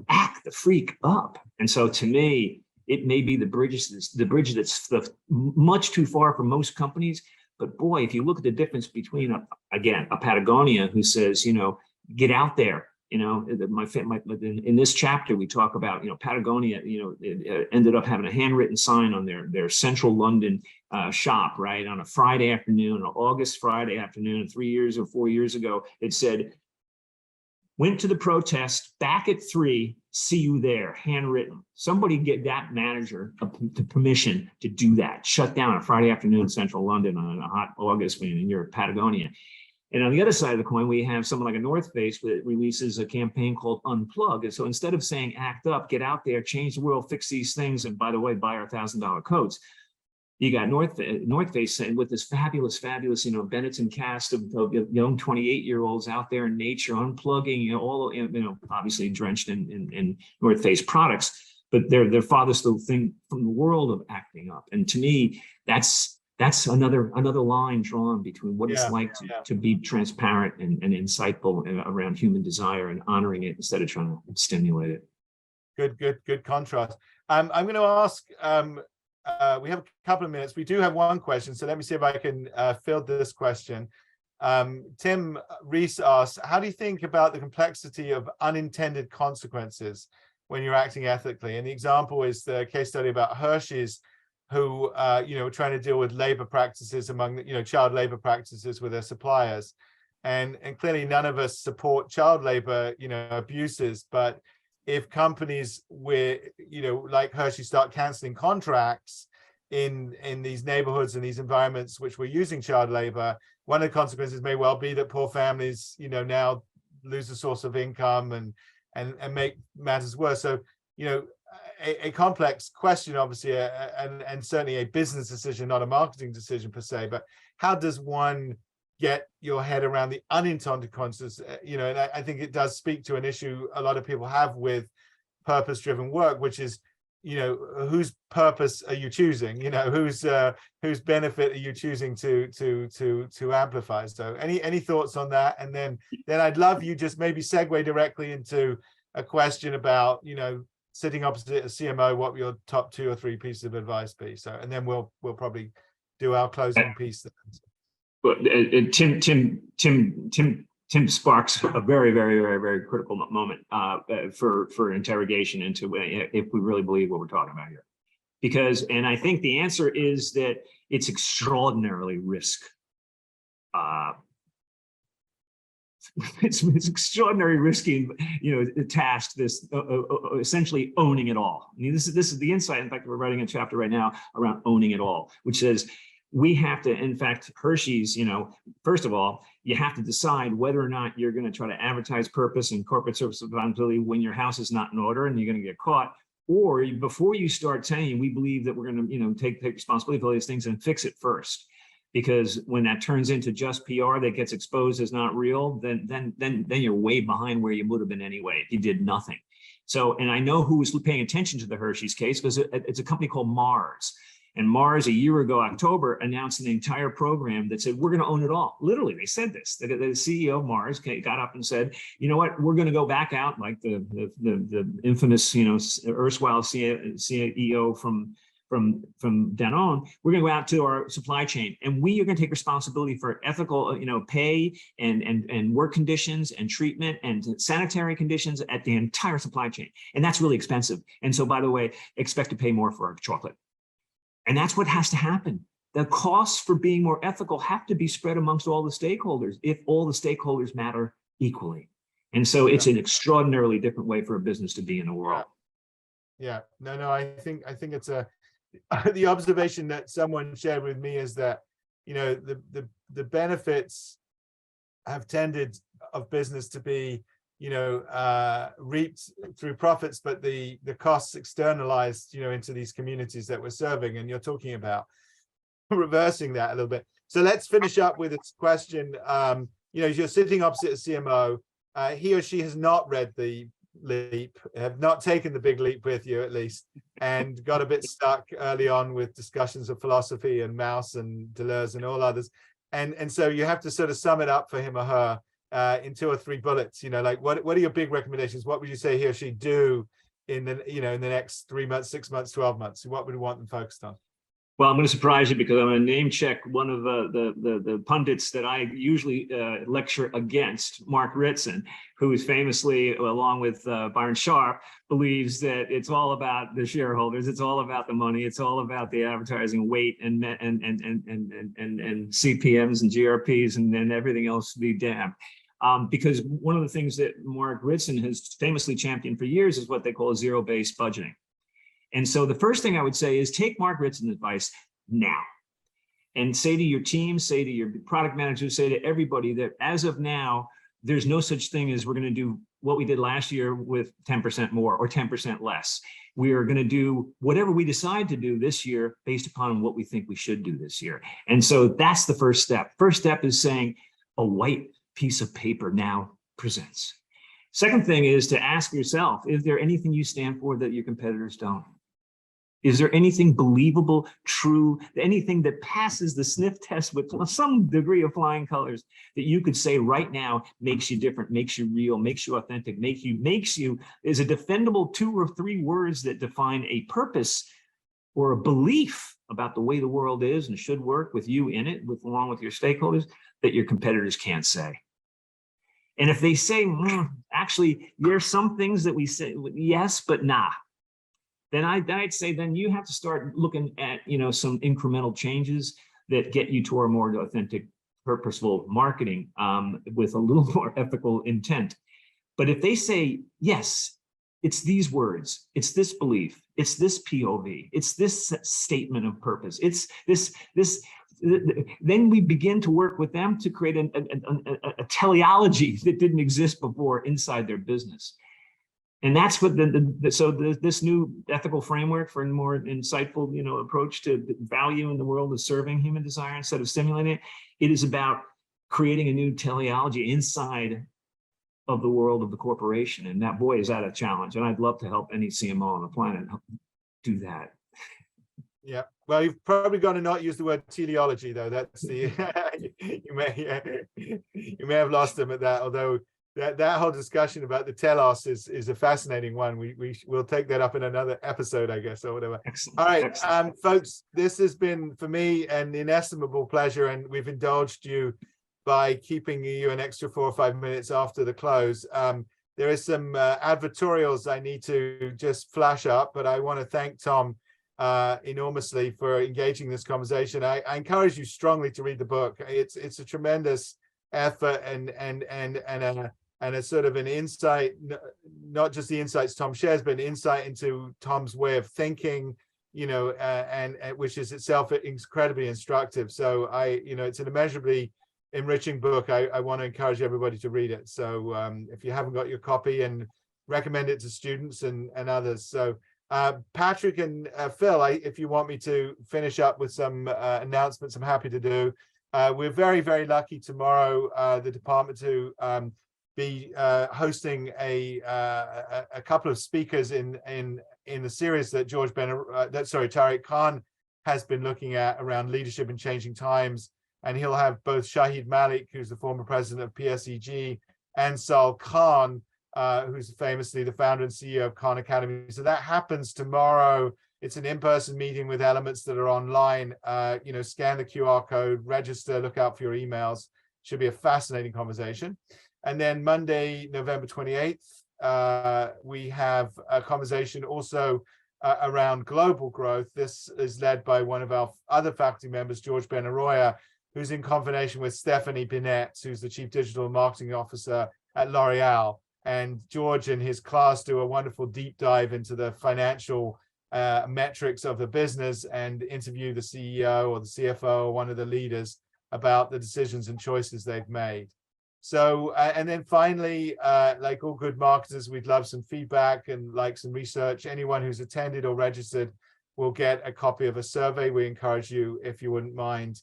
act the freak up. And so to me, it may be the bridge that's much too far for most companies. But boy, if you look at the difference between, a Patagonia who says, get out there. In this chapter, we talk about, Patagonia, it ended up having a handwritten sign on their central London shop, right? On a Friday afternoon, an August Friday afternoon, 3 years or 4 years ago, it said, went to the protest, back at 3, see you there, handwritten. Somebody get that manager the permission to do that. Shut down on a Friday afternoon in central London on a hot August when you're at Patagonia. And on the other side of the coin, we have someone like a North Face that releases a campaign called Unplug. And so instead of saying act up, get out there, change the world, fix these things, and by the way, buy our $1,000 coats, you got North Face with this fabulous, Benetton cast of young 28-year-olds out there in nature, unplugging, obviously drenched in North Face products, but they're farthest thing from the world of acting up. And to me, that's another line drawn between what it's like to be transparent and insightful around human desire and honoring it instead of trying to stimulate it. Good contrast. I'm going to ask, we have a couple of minutes. We do have one question, so let me see if I can field this question. Tim Reese asks, how do you think about the complexity of unintended consequences when you're acting ethically? And the example is the case study about Hershey's, who trying to deal with labor practices among child labor practices with their suppliers, and clearly none of us support child labor abuses, but if companies like Hershey start canceling contracts in these neighborhoods and these environments which were using child labor, one of the consequences may well be that poor families now lose a source of income and make matters worse. So a complex question, obviously, and certainly a business decision, not a marketing decision per se, but how does one get your head around the unintended consequences? And I think it does speak to an issue a lot of people have with purpose-driven work, which is, whose purpose are you choosing? Whose benefit are you choosing to amplify? So any thoughts on that? And then I'd love you just maybe segue directly into a question about, sitting opposite a CMO, what your top 2 or 3 pieces of advice be? So, and then we'll probably do our closing piece then. But Tim sparks a very, very, very, very critical moment for interrogation into if we really believe what we're talking about here. And I think the answer is that it's extraordinarily risk. It's extraordinarily risky, task, this essentially owning it all. I mean, this is the insight. In fact, we're writing a chapter right now around owning it all, which says we have to, in fact, Hershey's, first of all, you have to decide whether or not you're going to try to advertise purpose and corporate service responsibility when your house is not in order and you're going to get caught, or before you start saying we believe that we're going to, take responsibility for all these things and fix it first. Because when that turns into just PR that gets exposed as not real, then you're way behind where you would have been anyway if you did nothing. So, and I know who was paying attention to the Hershey's case because it's a company called Mars. And Mars, a year ago, October, announced an entire program that said, we're going to own it all. Literally, they said this. The CEO of Mars got up and said, you know what, we're going to go back out like the infamous, erstwhile CEO from Danone, we're going to go out to our supply chain and we are going to take responsibility for ethical, pay and work conditions and treatment and sanitary conditions at the entire supply chain. And that's really expensive. And so, by the way, expect to pay more for our chocolate. And that's what has to happen. the costs for being more ethical have to be spread amongst all the stakeholders if all the stakeholders matter equally. And so it's an extraordinarily different way for a business to be in the world. Yeah, no, I think it's the observation that someone shared with me is that, you know, the benefits have tended of business to be, you know, reaped through profits, but the costs externalized, you know, into these communities that we're serving. And you're talking about reversing that a little bit. So let's finish up with this question. You know, you're sitting opposite a CMO. He or she has not read The Leap, have not taken the big leap with you at least, and got a bit stuck early on with discussions of philosophy and Mauss and Deleuze and all others. And so you have to sort of sum it up for him or her in 2 or 3 bullets. You know, like what are your big recommendations? What would you say he or she do in the, you know, in the next 3 months, 6 months, 12 months? What would you want them focused on? Well, I'm going to surprise you because I'm going to name check one of the pundits that I usually lecture against, Mark Ritson, who is famously, along with Byron Sharp, believes that it's all about the shareholders, it's all about the money, it's all about the advertising weight and CPMs and GRPs and then everything else be damned. Because one of the things that Mark Ritson has famously championed for years is what they call zero-based budgeting. And so the first thing I would say is take Mark Ritson's advice now and say to your team, say to your product managers, say to everybody that as of now, there's no such thing as we're going to do what we did last year with 10% more or 10% less. We are going to do whatever we decide to do this year based upon what we think we should do this year. And so that's the first step. First step is saying a white piece of paper now presents. Second thing is to ask yourself, is there anything you stand for that your competitors don't? Is there anything believable, true, anything that passes the sniff test with some degree of flying colors that you could say right now makes you different, makes you real, makes you authentic, makes you is a defendable 2 or 3 words that define a purpose or a belief about the way the world is and should work with you in it, along with your stakeholders, that your competitors can't say. And if they say, actually, there's some things that we say, yes, but nah, then I'd say then you have to start looking at, you know, some incremental changes that get you to our more authentic, purposeful marketing with a little more ethical intent. But if they say, yes, it's these words, it's this belief, it's this POV, it's this statement of purpose, it's this, then we begin to work with them to create a teleology that didn't exist before inside their business. And that's what this new ethical framework for a more insightful, you know, approach to value in the world is serving human desire instead of stimulating it. It is about creating a new teleology inside of the world of the corporation. And that, boy, is that a challenge. And I'd love to help any CMO on the planet do that. Yeah. Well, you've probably got to not use the word teleology, though. That's the you may have lost them at that, although that whole discussion about the telos is a fascinating one. We'll take that up in another episode, I guess, or whatever. Excellent. All right, Excellent. folks, this has been for me an inestimable pleasure, and we've indulged you by keeping you an extra 4 or 5 minutes after the close. There is some advertorials I need to just flash up, but I want to thank Thom enormously for engaging this conversation. I encourage you strongly to read the book. It's a tremendous effort and a sort of an insight, not just the insights Thom shares, but an insight into Thom's way of thinking, you know, and which is itself incredibly instructive. So it's an immeasurably enriching book. I want to encourage everybody to read it. So if you haven't got your copy, and recommend it to students and others. So Patrick and Phil, if you want me to finish up with some announcements, I'm happy to do. We're very, very lucky tomorrow, the department to be hosting a couple of speakers in the series that Tariq Khan has been looking at around leadership in changing times. And he'll have both Shahid Malik, who's the former president of PSEG, and Sal Khan, who's famously the founder and CEO of Khan Academy. So that happens tomorrow. It's an in-person meeting with elements that are online. Scan the QR code, register, look out for your emails. Should be a fascinating conversation. And then Monday, November 28th, we have a conversation also around global growth. This is led by one of our other faculty members, George Benaroya, who's in combination with Stephanie Binet, who's the Chief Digital Marketing Officer at L'Oreal. And George and his class do a wonderful deep dive into the financial metrics of the business and interview the CEO or the CFO or one of the leaders about the decisions and choices they've made. So, and then finally, like all good marketers, we'd love some feedback and like some research. Anyone who's attended or registered will get a copy of a survey. We encourage you, if you wouldn't mind,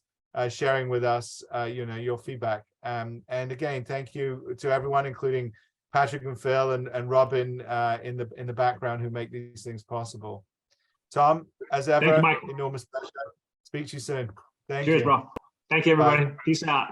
sharing with us, your feedback. And again, thank you to everyone, including Patrick and Phil and Robin in the background who make these things possible. Thom, as ever, enormous pleasure. Speak to you soon. Thank you. Cheers, bro. Thank you, everybody. Bye. Peace out.